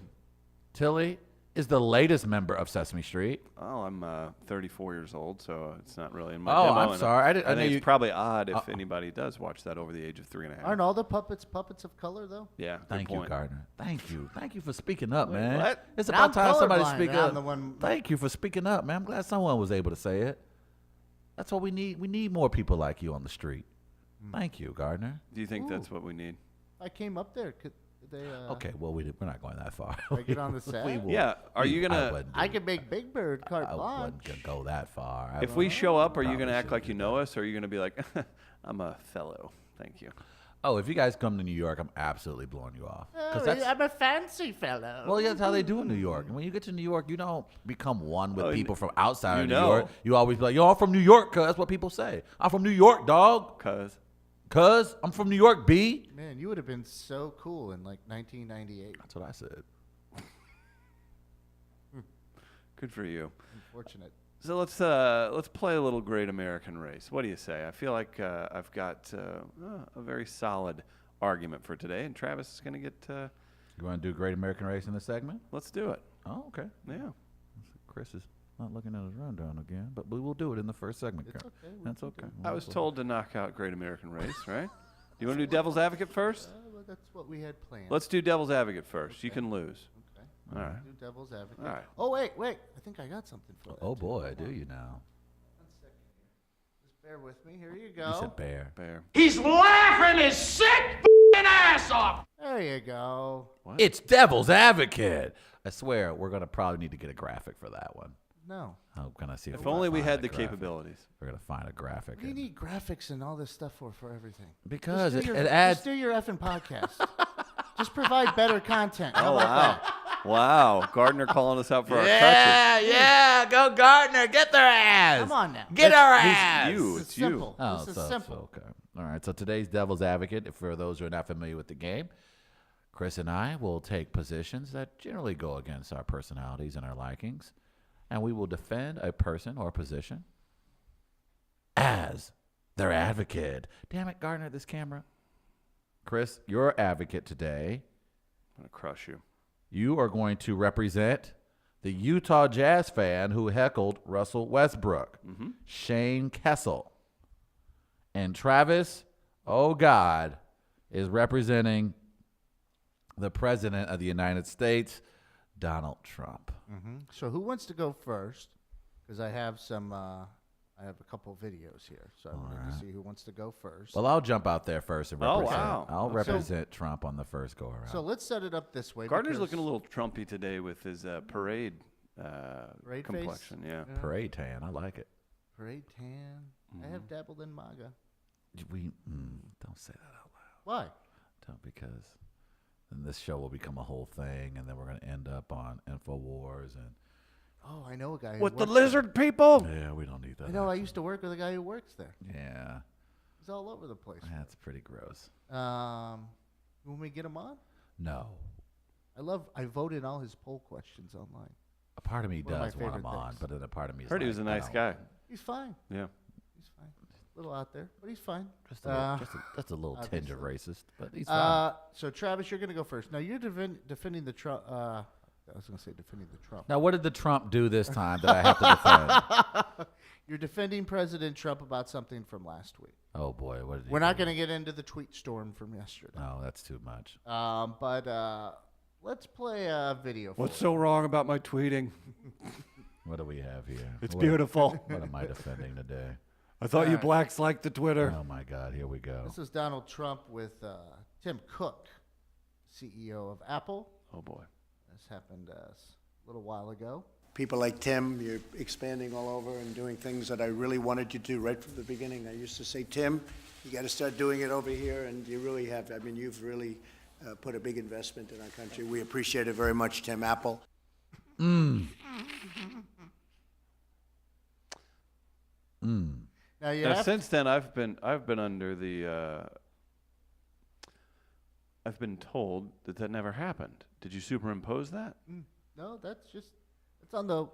Tilly is the latest member of Sesame Street. Oh, I'm 34 years old, so it's not really in my Oh, demo. I'm and sorry. I think know you- it's probably odd if anybody does watch that over the age of 3.5. Aren't all the puppets of color though? Yeah, good Thank you, point. Gardner. Thank you. Thank you for speaking up, man. what? It's Now about I'm time somebody colorblind, speak and I'm up. the one- Thank you for speaking up, man. I'm glad someone was able to say it. That's what we need. We need more people like you on the street. Thank you, Gardner. Do you think Ooh. that's what we need? I came up there. Did they? Okay, well, we're not going that far. Did I get on the set? We will- Yeah, are you I gonna? wouldn't I do- could make Big Bird carte I blanche. wouldn't go that far. If we show up, are you Probably gonna act shouldn't like do you know us, or are you gonna be like, I'm a fellow? Thank you. Oh, if you guys come to New York, I'm absolutely blowing you off. 'Cause that's, I'm a fancy fellow. well, yeah, that's how they do in New York. And when you get to New York, you don't become one with Oh, people from outside you of New know. York. You always be like, yo, I'm from New York, cuz. That's what people say. I'm from New York, dog. Cuz I'm from New York, B. Man, you would have been so cool in like 1998. That's what I said. Good for you. Unfortunate. So let's play a little Great American Race. What do you say? I feel like I've got a very solid argument for today, and Travis is going to get. You want to do Great American Race in this segment? Let's do it. Oh, okay. Yeah. Chris is not looking at his rundown again, but we will do it in the first segment. It's Kurt. okay. That's okay. I was told to knock out Great American Race, right? You want to do Devil's Advocate first? Well, that's what we had planned. Let's do Devil's Advocate first. You can lose. Okay. All right. Do Devil's Advocate. All right. Oh wait. I think I got something for that. Oh too. boy, do Hold on. you now? 1 second here. Just bear with me. Here you go. You said bear. Bear. He's laughing his sick ass off. There you go. What? It's Devil's Advocate. I swear, we're gonna probably need to get a graphic for that one. No. How can I see If we can only we find had a the graphic. capabilities. We're gonna find a graphic. What do you and- need graphics and all this stuff for everything? Because Just it do your- adds. Just do your effing podcast. Just provide better content. How Oh about wow! that? Wow, Gardner calling us out for our crutches. Yeah, go Gardner, get their ass. Come on now. Get our It's ass. you. This It's is you. simple. Oh, This is so simple. okay. All right. So today's Devil's Advocate, for those who are not familiar with the game, Chris and I will take positions that generally go against our personalities and our likings, and we will defend a person or position as their advocate. Damn it, Gardner, this camera. Chris, your advocate today. I'm gonna crush you. You are going to represent the Utah Jazz fan who heckled Russell Westbrook, Shane Kessel. And Travis, oh God, is representing the President of the United States, Donald Trump. So who wants to go first? Because I have some. I have a couple videos here, so I wanted to see who wants to go first. Well, I'll jump out there first and Oh, represent. wow. I'll So- represent Trump on the first go around. So let's set it up this way. Gardner's because- looking a little Trumpy today with his parade, Parade face? complexion. Yeah. Parade tan, I like it. Parade tan. I have dabbled in MAGA. Don't say that out loud. Why? Don't, because then this show will become a whole thing, and then we're going to end up on InfoWars and Oh, I know a guy. With who the works there. lizard people. yeah, we don't need that. I know. I actually. used to work with a guy who works there. Yeah, He's all over the place. that's pretty gross. When we get him on, No, I voted all his poll questions online. a part of me One of my does want him favorite on, things. but then a part of me is Heard he like, was a I nice don't- guy. He's fine. Yeah. He's fine. A little out there, but he's fine. Just a little, just a little tinge of racist, but he's fine. So Travis, you're going to go first. Now you're defending the Trump. I was going to say defending the Trump. Now, what did the Trump do this time that I have to defend? You're defending President Trump about something from last week. Oh boy, what did he We're not do? going to get into the tweet storm from yesterday. No, that's too much. But let's play a video. What's for so wrong about my tweeting? What do we have here? It's What- beautiful. What am I defending today? I thought you blacks liked the Twitter. Oh my God, here we go. This is Donald Trump with Tim Cook, CEO of Apple. Oh boy. This happened a little while ago. People like Tim, you're expanding all over and doing things that I really wanted you to do right from the beginning. I used to say, Tim, you got to start doing it over here, and you really have. I mean, you've really put a big investment in our country. We appreciate it very much, Tim Apple. Now you Now, have since then, I've been under the. I've been told that never happened. Did you superimpose that? no, it's on the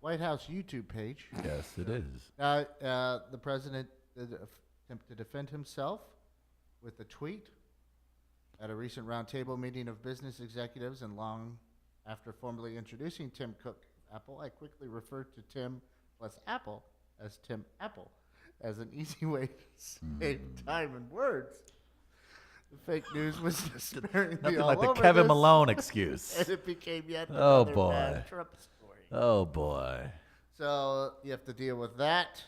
White House YouTube page. Yes, it is. The president attempted to defend himself with a tweet at a recent roundtable meeting of business executives, and long after formally introducing Tim Cook of Apple, I quickly referred to Tim plus Apple as Tim Apple as an easy way to save time and words. The fake news was sparingly Nothing all like the over Kevin this, Malone excuse. and it became yet Oh, another boy. bad Trump story. Oh boy. So you have to deal with that.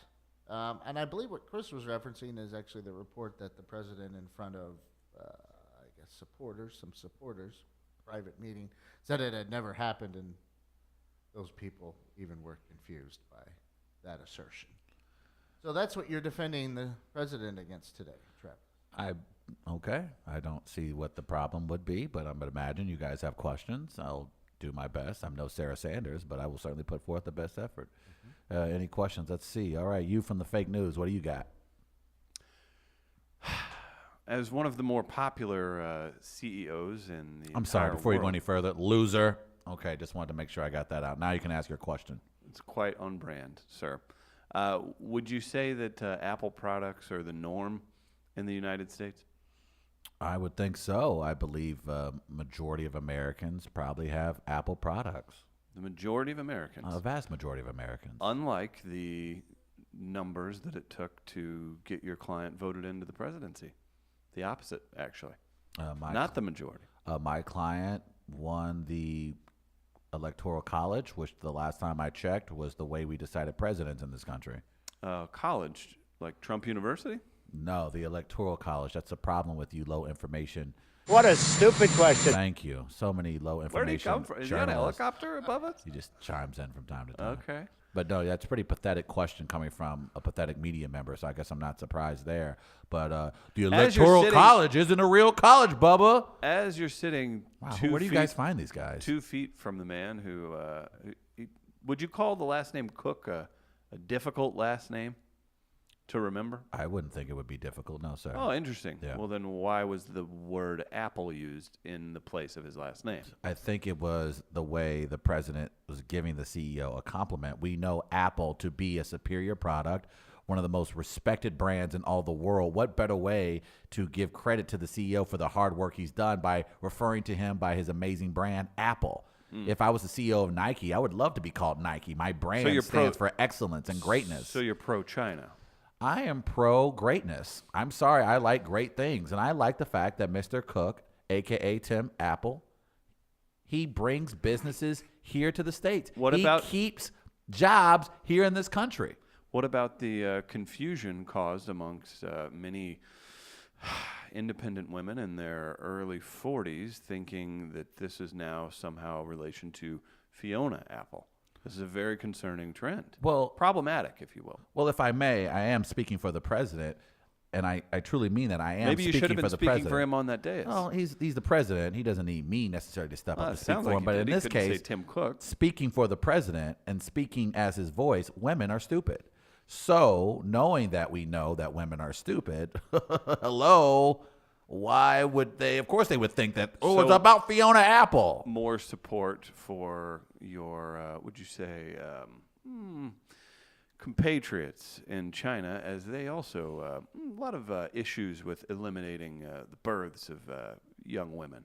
And I believe what Chris was referencing is actually the report that the president in front of, I guess, some supporters, private meeting, said it had never happened, and those people even were confused by that assertion. So that's what you're defending the president against today, Travis. Okay. I don't see what the problem would be, but I'm going to imagine you guys have questions. I'll do my best. I'm no Sarah Sanders, but I will certainly put forth the best effort. Any questions? Let's see. All right, you from the fake news, what do you got? As one of the more popular CEOs in the I'm sorry, entire before you go world, any further, loser. Okay, just wanted to make sure I got that out. Now you can ask your question. it's quite on brand, sir. Would you say that Apple products are the norm in the United States? I would think so. I believe majority of Americans probably have Apple products. The majority of Americans. A vast majority of Americans. Unlike the numbers that it took to get your client voted into the presidency. The opposite, actually. Not the majority. My client won the Electoral College, which the last time I checked was the way we decided presidents in this country. College, like Trump University? No, the Electoral College. That's a problem with you low information. What a stupid question. Thank you. So many low information. Where did he come from? Is he on a journalists. helicopter above us? He just chimes in from time to time. Okay. But no, that's a pretty pathetic question coming from a pathetic media member, so I guess I'm not surprised there. But the Electoral College isn't a real college, Bubba. As you're sitting Wow, 2 where do you feet- guys find these guys? 2 feet from the man who would you call the last name Cook a difficult last name to remember? I wouldn't think it would be difficult, no, sir. Oh, interesting. Yeah. Well, then why was the word Apple used in the place of his last name? I think it was the way the president was giving the CEO a compliment. We know Apple to be a superior product, one of the most respected brands in all the world. What better way to give credit to the CEO for the hard work he's done by referring to him by his amazing brand, Apple? If I was the CEO of Nike, I would love to be called Nike. My brand you're stands for excellence and greatness. So you're pro-China. I am pro greatness. I'm sorry, I like great things. And I like the fact that Mr. Cook, a.k.a. Tim Apple, he brings businesses here to the States. He keeps jobs here in this country. What about the confusion caused amongst many independent women in their early 40s thinking that this is now somehow a relation to Fiona Apple? This is a very concerning trend. Well, problematic, if you will. Well, if I may, I am speaking for the president, and I truly mean that. I am Maybe you should have been for the speaking president. for him on that day. Oh, he's the president. He doesn't need me necessarily to step up and speak sounds for like him. he But did. in He this couldn't say case, Tim Cook. speaking for the president and speaking as his voice, women are stupid. So, knowing that we know that women are stupid, hello, why would they? Of course, they would think that, it's about Fiona Apple. More support for your, would you say, compatriots in China, as they also, a lot of issues with eliminating the births of young women.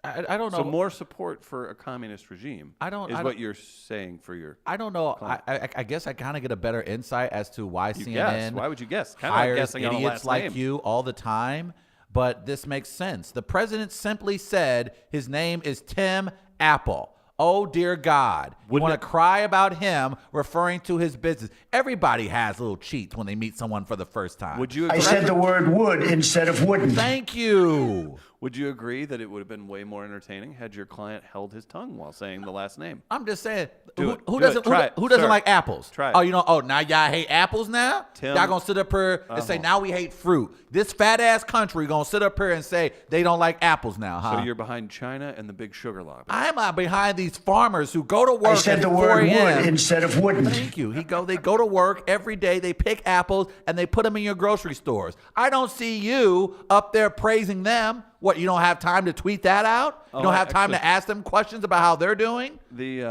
I don't know. So more support for a communist regime is what you're saying for your... I don't know. I guess I kind of get a better insight as to why CNN guess. Why would you guess? Kind of hires guessing on a idiots last like name. you all the time, but this makes sense. The president simply said his name is Tim Apple. Oh, dear God. You want to cry about him referring to his business. Everybody has little cheats when they meet someone for the first time. Would you agree? I said the word would instead of wouldn't. Thank you. Would you agree that it would have been way more entertaining had your client held his tongue while saying the last name? I'm just saying, Do it. who Do it. doesn't Try it. who doesn't Sir. like apples? Try it. Oh, now y'all hate apples now? Tim. Y'all gonna sit up here and say now we hate fruit. This fat ass country gonna sit up here and say they don't like apples now, huh? So you're behind China and the big sugar lobby. I'm behind these farmers who go to work I said at the 4 word a.m. would instead of wouldn't. Thank you. They go to work every day. They pick apples and they put them in your grocery stores. I don't see you up there praising them. What, you don't have time to tweet that out? You don't have time to ask them questions about how they're doing? The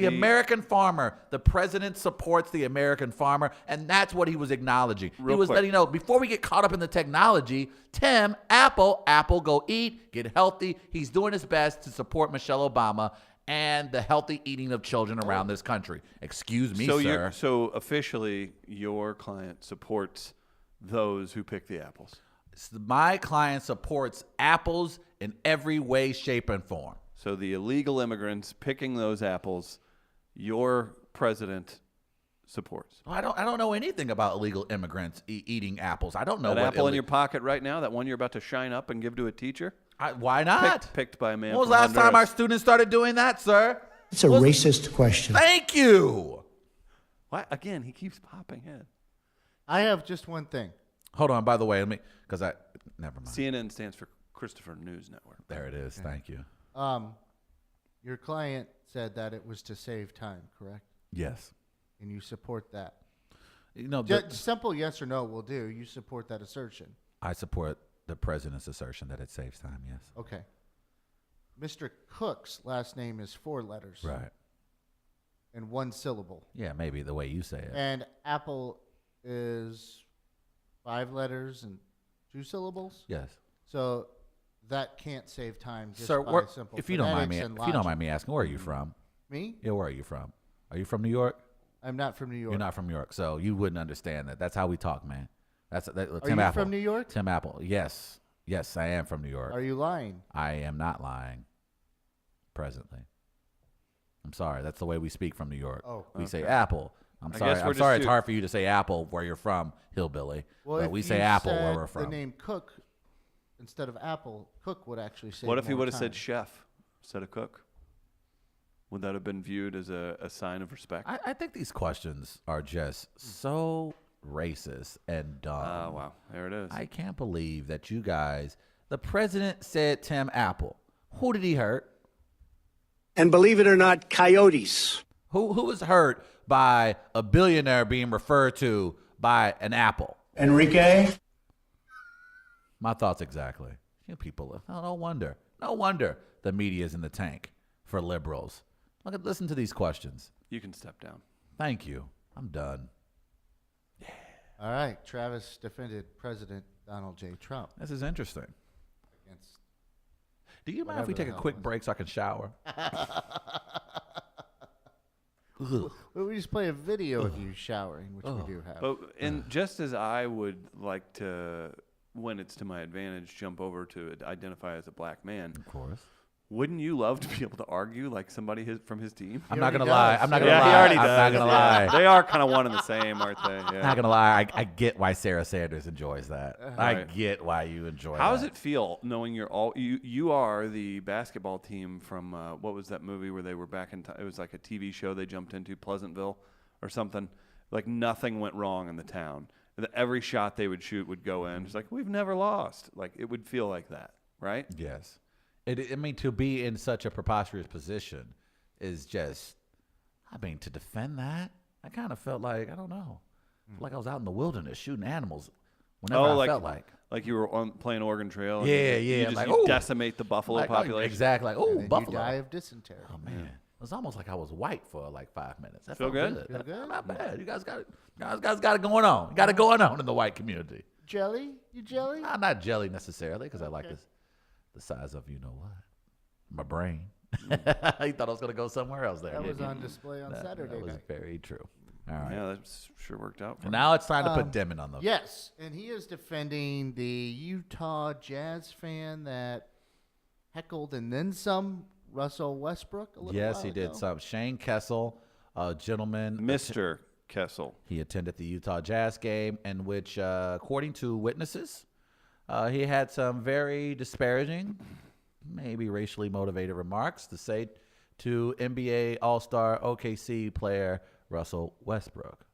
American farmer, the president supports the American farmer, and that's what he was acknowledging. He was letting you know, before we get caught up in the technology, Tim, Apple, go eat, get healthy. He's doing his best to support Michelle Obama and the healthy eating of children around this country. Excuse me, sir. So officially, your client supports those who pick the apples. My client supports apples in every way, shape, and form. So the illegal immigrants picking those apples, your president supports. I don't know anything about illegal immigrants eating apples. I don't know That what apple in your pocket right now, that one you're about to shine up and give to a teacher, why not? picked by a man. When was the from last time our Honduras. students started doing that, sir? It's a racist question. Thank you. Why? Again, he keeps popping in. I have just one thing. Hold on. By the way, never mind. CNN stands for Christopher News Network. There it is. Thank you. Your client said that it was to save time, correct? Yes. And you support that. You know, Just simple yes or no will do. You support that assertion. I support the president's assertion that it saves time. Yes. Okay. Mr. Cook's last name is 4 letters. Right. And 1 syllable. Yeah, maybe the way you say it. And Apple is 5 letters and 2 syllables. Yes. So that can't save time just Sir, by simple if you don't mind me, phonetics and if you don't logic. mind me asking, where are you from? Me? Yeah, where are you from? Are you from New York? I'm not from New York. You're not from New York, so you wouldn't understand that. That's how we talk, man. Are you Apple. from New York? Tim Apple. Yes, I am from New York. Are you lying? I am not lying. Presently, I'm sorry. That's the way we speak from New York. Oh, we say Apple. I'm I sorry. guess I'm we're sorry. just It's hard for you to say Apple where you're from, hillbilly. Well, but if we you say Apple where said we're from. the name Cook instead of Apple, Cook would actually say. What if he would have said chef instead of cook? Would that have been viewed as a sign of respect? I think these questions are just so racist and dumb. Wow, there it is. I can't believe that you guys. The president said Tim Apple. Who did he hurt? And believe it or not, coyotes. Who was hurt by a billionaire being referred to by an apple? Enrique? My thoughts exactly. You people, no wonder the media's in the tank for liberals. Listen to these questions. You can step down. Thank you. I'm done. All right. Travis defended President Donald J. Trump This is interesting. against. Do you mind if we Whatever take the a hell quick it was. break so I can shower? Well, we just play a video of you showering, which we do have. But and just as I would like to, when it's to my advantage, jump over to identify as a black man, Of course. wouldn't you love to be able to argue like somebody from his team? I'm not already gonna lie. does. I'm not gonna Yeah, lie. he already I'm does. not gonna yeah. lie. They are kind of one and the same, aren't they? Yeah. Not gonna lie. I get why Sarah Sanders enjoys that. I Right. get why you enjoy How that. does it feel knowing you are the basketball team from what was that movie where they were back in time? It was like a TV show they jumped into, Pleasantville or something. Like nothing went wrong in the town. Every shot they would shoot would go in. It's like we've never lost. Like it would feel like that, right? Yes. I mean, to be in such a preposterous position is just, to defend that, I kind of felt like, I don't know, like I was out in the wilderness shooting animals whenever I felt like. you were playing Oregon Trail. And Yeah, you yeah, just like, you ooh. decimate the buffalo Like, oh, population. exactly. Like, oh, And then buffalo. you die of dysentery. Oh, man. It was almost like I was white for like 5 minutes. That Feel felt good? Feel good? Not bad. You guys got it going on. You got it going on in the white community. Jelly? You jelly? Nah, not jelly necessarily, because I like the size of, you know what, my brain. You thought I was going to go somewhere else there. That was didn't you? on display on That Saturday was night. very true. All right. Yeah, that sure worked out for And him. now it's time to put Demon on the. Yes, and he is defending the Utah Jazz fan that heckled and then some Russell Westbrook a little Yes, while he did ago. some. Shane Kessel, a gentleman. Mr. Kessel. He attended the Utah Jazz game, in which, according to witnesses, he had some very disparaging, maybe racially motivated remarks to say to NBA All-Star OKC player Russell Westbrook.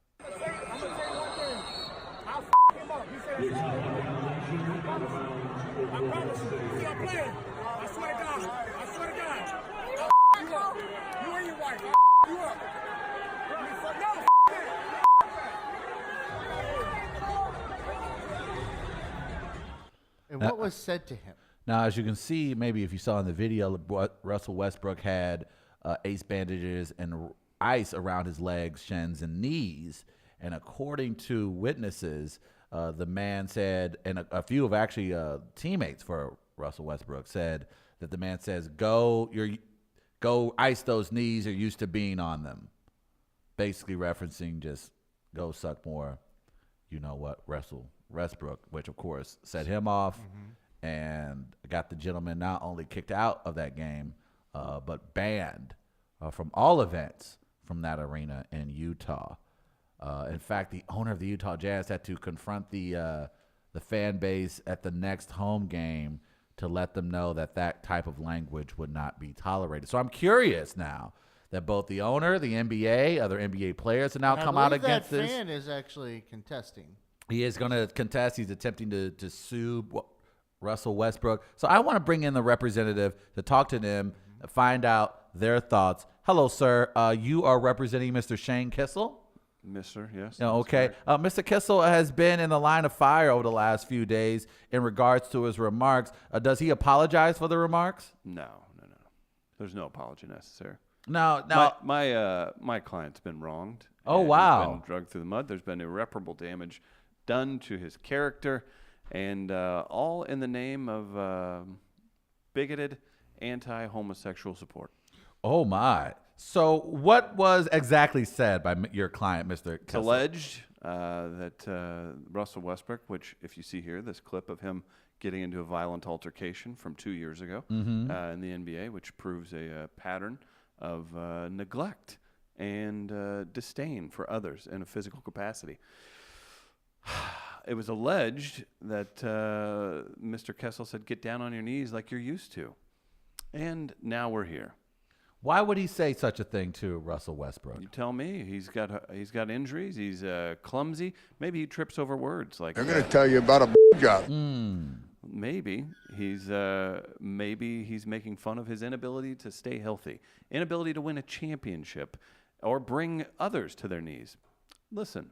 And what was said to him? Now, as you can see, maybe if you saw in the video, Russell Westbrook had ace bandages and ice around his legs, shins, and knees. And according to witnesses, the man said, and a few of actually teammates for Russell Westbrook said that the man says, go ice those knees, you're used to being on them. Basically referencing just go suck more, you know what, Russell Westbrook, which of course set him off and got the gentleman not only kicked out of that game, but banned from all events from that arena in Utah. In fact, the owner of the Utah Jazz had to confront the fan base at the next home game to let them know that that type of language would not be tolerated. So I'm curious now that both the owner, the NBA, other NBA players have now And I come out believe against that this. fan is actually contesting. He is going to contest. He's attempting to sue Russell Westbrook. So I want to bring in the representative to talk to them, find out their thoughts. Hello, sir. You are representing Mr. Shane Kissel? Mr. Yes. Yeah, okay. Mr. Kissel has been in the line of fire over the last few days in regards to his remarks. Does he apologize for the remarks? No. There's no apology necessary. No. My client's been wronged. Oh, and wow. He's been dragged through the mud. There's been irreparable damage done to his character, and all in the name of bigoted, anti-homosexual support. Oh, my. So what was exactly said by your client, Mr. It's Kissel? alleged that Russell Westbrook, which if you see here, this clip of him getting into a violent altercation from 2 years ago in the NBA, which proves a pattern of neglect and disdain for others in a physical capacity. It was alleged that Mr. Kessel said, "Get down on your knees like you're used to." And now we're here. Why would he say such a thing to Russell Westbrook? You tell me. He's got injuries. He's clumsy. Maybe he trips over words like. I'm going to tell you about a job. Maybe he's making fun of his inability to stay healthy, inability to win a championship, or bring others to their knees. Listen,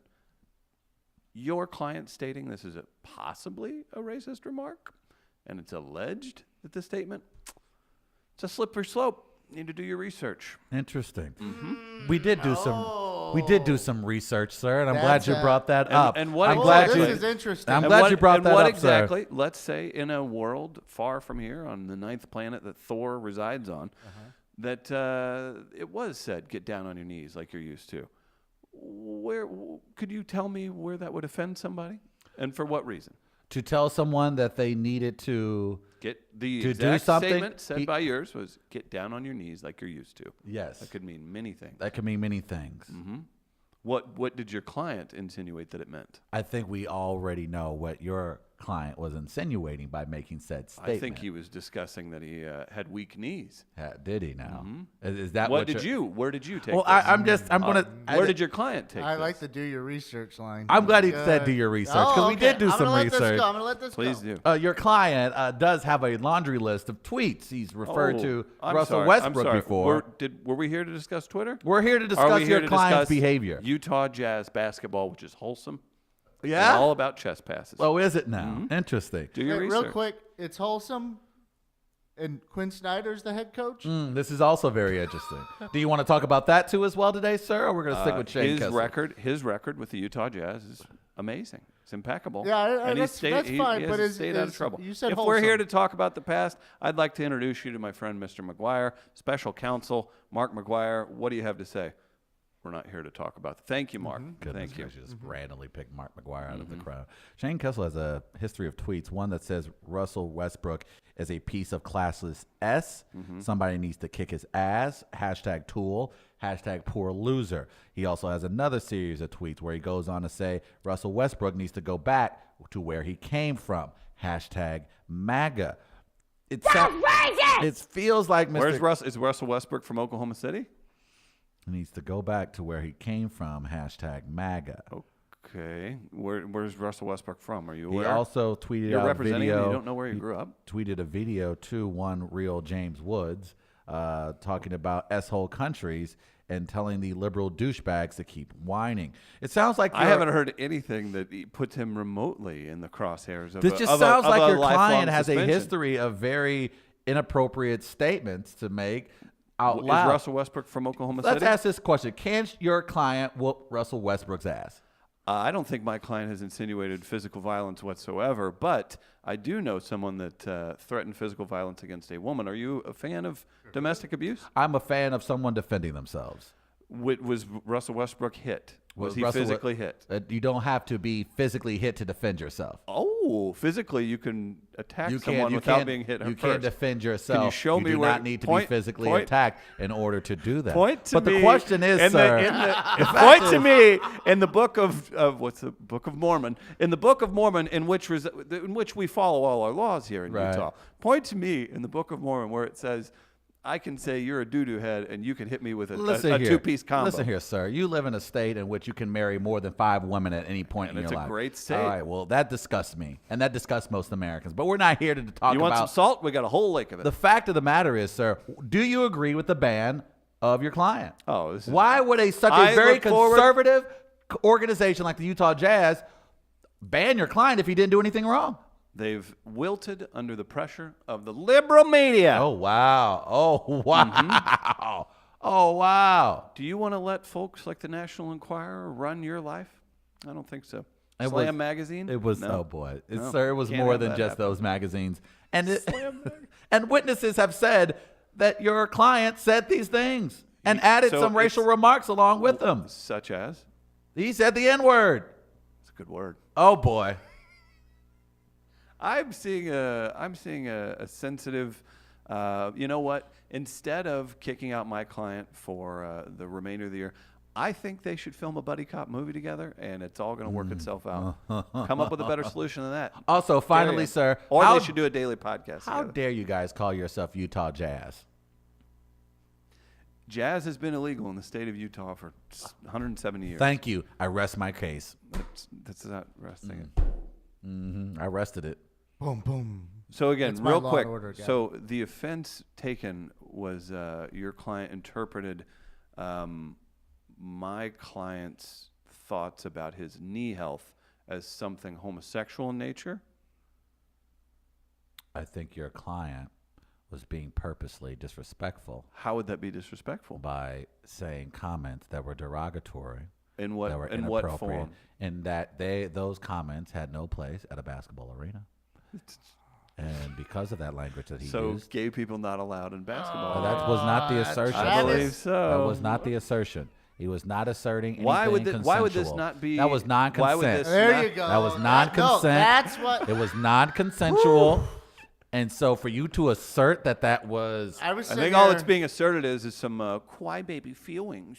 your client stating this is possibly a racist remark, and it's alleged that the statement, it's a slippery slope. You need to do your research. Interesting. We did do some research, sir, and I'm glad you brought that up. And what I'm exactly? glad This is interesting. I'm And glad what- you brought and that what up, exactly? sir. Let's say in a world far from here, on the 9th planet that Thor resides on, that it was said, "Get down on your knees like you're used to." Where could you tell me where that would offend somebody, and for what reason? To tell someone that they needed to Get the To do exact something, statement said he- by yours was, "Get down on your knees like you're used to." yes, That could mean many things. that could mean many things. What did your client insinuate that it meant? I think we already know what your client was insinuating by making said statement. I think he was discussing that he had weak knees. Did he now? Is that Where what did you're- you take Well, this? I'm gonna. Where did your client take I this? like the do your research line. I'm glad he Good. said do your research, 'cause we did do I'm some gonna let this research. go. I'm going to let this Please go. do. Your client does have a laundry list of tweets he's referred to I'm Russell sorry, Westbrook I'm sorry. before. Were we here to discuss Twitter? We're here to Are discuss we here your to client's discuss behavior. Utah Jazz basketball, which is wholesome. Yeah? And all about chest passes. Oh, is it now? Interesting. Do your Hey, research. real quick, it's wholesome, and Quinn Snyder's the head coach. This is also very interesting. Do you want to talk about that too as well today, sir, or we're going to stick with Shane Kessel? His record with the Utah Jazz is amazing. It's impeccable. Yeah, and that's fine, He but has stayed out of trouble. you said if we're here wholesome. to talk about the past, I'd like to introduce you to my friend, Mr. McGuire, special counsel, Mark McGuire. What do you have to say? We're not here to talk about that. Thank you, Mark. Goodness Thank you. gracious, just randomly pick Mark McGuire out of the crowd. Shane Kessel has a history of tweets. One that says Russell Westbrook is a piece of classless S. Somebody needs to kick his ass. Hashtag tool. Hashtag poor loser. He also has another series of tweets where he goes on to say Russell Westbrook needs to go back to where he came from. Hashtag MAGA. It feels like Mr. Where's Russ? Is Russell Westbrook from Oklahoma City? needs to go back to where he came from. Hashtag MAGA. Okay. Where's Russell Westbrook from? Are you He aware? also tweeted You're out a representing him. video. You don't know where he grew up. Tweeted a video to one real James Woods talking about S-hole countries and telling the liberal douchebags to keep whining. It sounds like I haven't heard anything that puts him remotely in the crosshairs of this a, just of sounds a, of like a your lifelong client has a suspension. history of very inappropriate statements to make out loud. Is Russell Westbrook from Oklahoma Let's City? ask this question. Can your client whoop Russell Westbrook's ass? I don't think my client has insinuated physical violence whatsoever, but I do know someone that threatened physical violence against a woman. Are you a fan of domestic abuse? I'm a fan of someone defending themselves. Was Russell Westbrook hit? Was he Russell physically hit? You don't have to be physically hit to defend yourself. Oh, physically you can attack You someone without being hit You first. can't defend yourself. Can you show me do where? not need to be physically attacked in order to do that. Point to but me. the question is, sir. Point to me in the book of what's the Book of Mormon? In the Book of Mormon, in which we follow all our laws here in Utah. Point to me in the Book of Mormon where it says, I can say you're a doo-doo head and you can hit me with a two-piece combo. Listen here, sir. You live in a state in which you can marry more than 5 women at any point in your life. It's a great state. All right, well, that disgusts me. And that disgusts most Americans. But we're not here to talk about... You want some salt? We got a whole lake of it. The fact of the matter is, sir, do you agree with the ban of your client? Oh, why would such a very conservative organization like the Utah Jazz ban your client if he didn't do anything wrong? They've wilted under the pressure of the liberal media. Oh, wow. Oh, wow. Mm-hmm. Oh, wow. Do you want to let folks like the National Enquirer run your life? I don't think so. It Slam was, magazine? It was, no. oh boy. No, sir, it was can't more have than that just happen. those magazines. And and witnesses have said that your client said these things and added so some racial remarks along with them. Such as? He said the N-word. It's a good word. Oh boy. I'm seeing a sensitive. You know what? Instead of kicking out my client for the remainder of the year, I think they should film a buddy cop movie together, and it's all going to work itself out. Come up with a better solution than that. Also, finally, sir, or they should do a daily podcast. How together. dare you guys call yourself Utah Jazz? Jazz has been illegal in the state of Utah for 170 years. Thank you. I rest my case. That's not resting it. Mm-hmm. I rested it. Boom, boom. So again, That's my real Law quick. and Order guy. So the offense taken was your client interpreted my client's thoughts about his knee health as something homosexual in nature. I think your client was being purposely disrespectful. How would that be disrespectful? By saying comments that were derogatory. In what? That were In what inappropriate, form? and that those comments had no place at a basketball arena. And because of that language that he So used, gay people not allowed in basketball. that was not the assertion. I believe so. That was not the assertion. He was not asserting anything Why would consensual. this not be? That was non-consent. Why would this There not, you go. That was non-consent. No, that's what It was non-consensual. And so for you to assert that was... I was. I sitting think all there- that's being asserted is some crybaby feelings.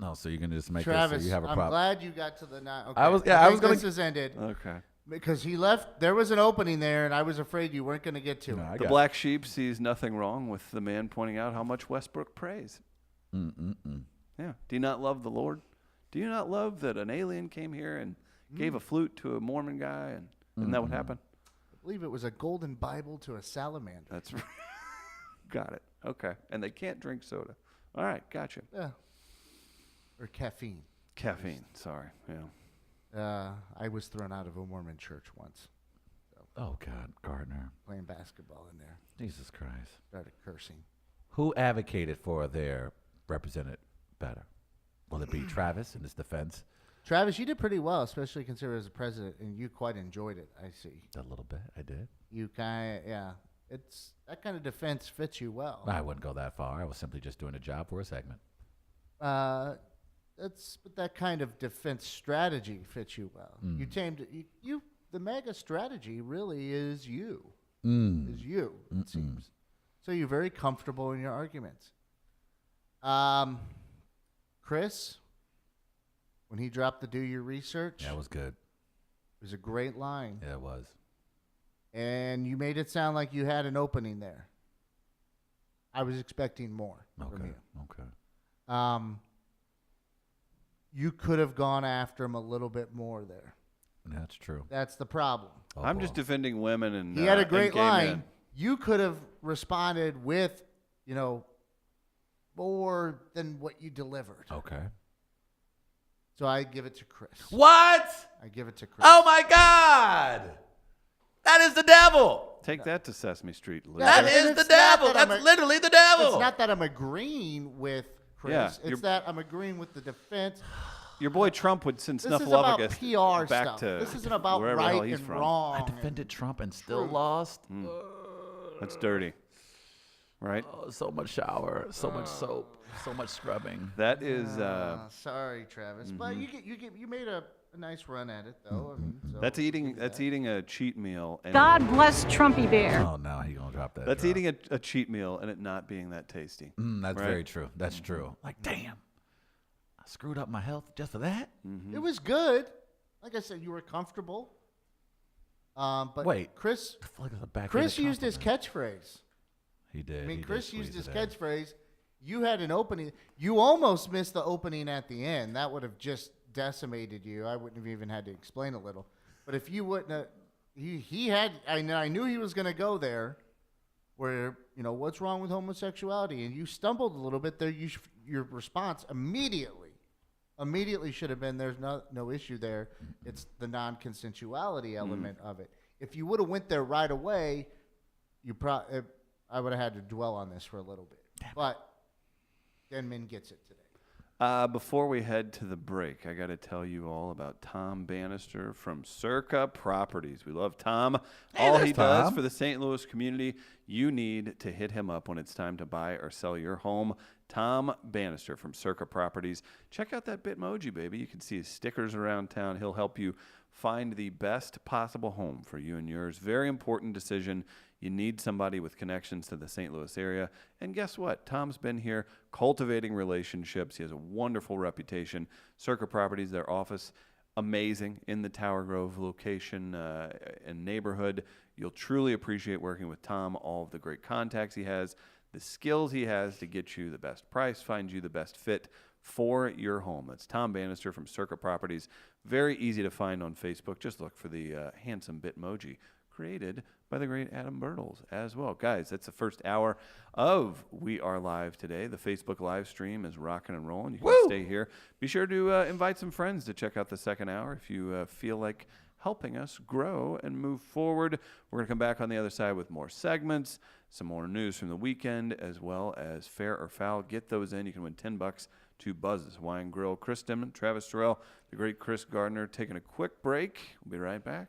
No, so you're going to just make Travis, this so you have a I'm problem. glad you got to the nine. Okay. I was think gonna- This has ended Okay. because he left. There was an opening there, and I was afraid you weren't going to get to No, it. I The got black sheep sees nothing wrong with the man pointing out how much Westbrook prays. Yeah. Do you not love the Lord? Do you not love that an alien came here and gave a flute to a Mormon guy? And isn't that what happened? I believe it was a golden Bible to a salamander. That's right. Got it. Okay. And they can't drink soda. All right. Gotcha. Yeah. Or caffeine. Caffeine. Sorry. Yeah. I was thrown out of a Mormon church once Oh, God, Gardner. playing basketball in there. Jesus Christ. Started cursing. Who advocated for their represented better? Will it be Travis in his defense? Travis, you did pretty well, especially considering as a president, and you quite enjoyed it. I see. A little bit, I did. You kind of, yeah. It's that kind of defense fits you well. I wouldn't go that far. I was simply just doing a job for a segment. But that kind of defense strategy fits you well. You tamed you. The mega strategy really is you. Is you? It seems. So you're very comfortable in your arguments. Chris, when he dropped the "do your research," That was good. it was a great line, Yeah, it was. and you made it sound like you had an opening there. I was expecting more from Okay. you. Okay. You could have gone after him a little bit more there. That's true. That's the problem. Oh, I'm just boy. defending women and He had a and great gay line. men. You could have responded with, more than what you delivered. Okay. So I give it to Chris. What? I give it to Chris. Oh, my God. That is the devil. Take that to Sesame Street, loser. That And is it's the devil. not that That's I'm literally the devil. It's not that I'm agreeing with Chris. Yeah, it's you're- that I'm agreeing with the defense. Your boy Trump would send This is about Snuffleupagus PR back stuff. to This isn't about wherever the hell right he's and from. wrong. I defended Trump and still Truth. lost. That's dirty. right? Oh, so much shower, so much soap, so much scrubbing. That is Sorry, Travis, but you made a nice run at it though. I mean, so that's we'll eating give you that's that. eating a cheat meal. And God bless Trumpy Bear. Oh, now he gonna drop that. that's drop. eating a cheat meal and it not being that tasty. That's right? very true. That's true. Like, damn, I screwed up my health just for that. It was good. Like I said, you were comfortable. But Wait, Chris I feel like it's a backhanded Chris used his compliment. catchhis. He did. I mean, he did Chris squeeze used his it in. catchphrase. You had an opening. You almost missed the opening at the end. That would have just decimated you. I wouldn't have even had to explain a little. But if you wouldn't have, he had, I knew he was going to go there where, what's wrong with homosexuality? And you stumbled a little bit there. Your response immediately should have been, there's no issue there. It's the non-consensuality element of it. If you would have went there right away, I would have had to dwell on this for a little bit. But Denman gets it today. Before we head to the break, I got to tell you all about Tom Bannister from Circa Properties. We love Tom. All he does Tom. for the St. Louis community, you need to hit him up when it's time to buy or sell your home. Tom Bannister from Circa Properties. Check out that Bitmoji, baby. You can see his stickers around town. He'll help you find the best possible home for you and yours. Very important decision. You need somebody with connections to the St. Louis area. And guess what? Tom's been here cultivating relationships. He has a wonderful reputation. Circa Properties, their office, amazing in the Tower Grove location and neighborhood. You'll truly appreciate working with Tom, all of the great contacts he has, the skills he has to get you the best price, find you the best fit for your home. That's Tom Bannister from Circa Properties. Very easy to find on Facebook. Just look for the handsome Bitmoji created by the great Adam Bertles as well. Guys, that's the first hour of We Are Live today. The Facebook live stream is rocking and rolling. You can stay here. Be sure to invite some friends to check out the second hour if you feel like helping us grow and move forward. We're going to come back on the other side with more segments, some more news from the weekend, as well as Fair or Foul. Get those in. You can win $10 to Buzz's Wine Grill. Chris Denman, Travis Terrell, the great Chris Gardner, taking a quick break. We'll be right back.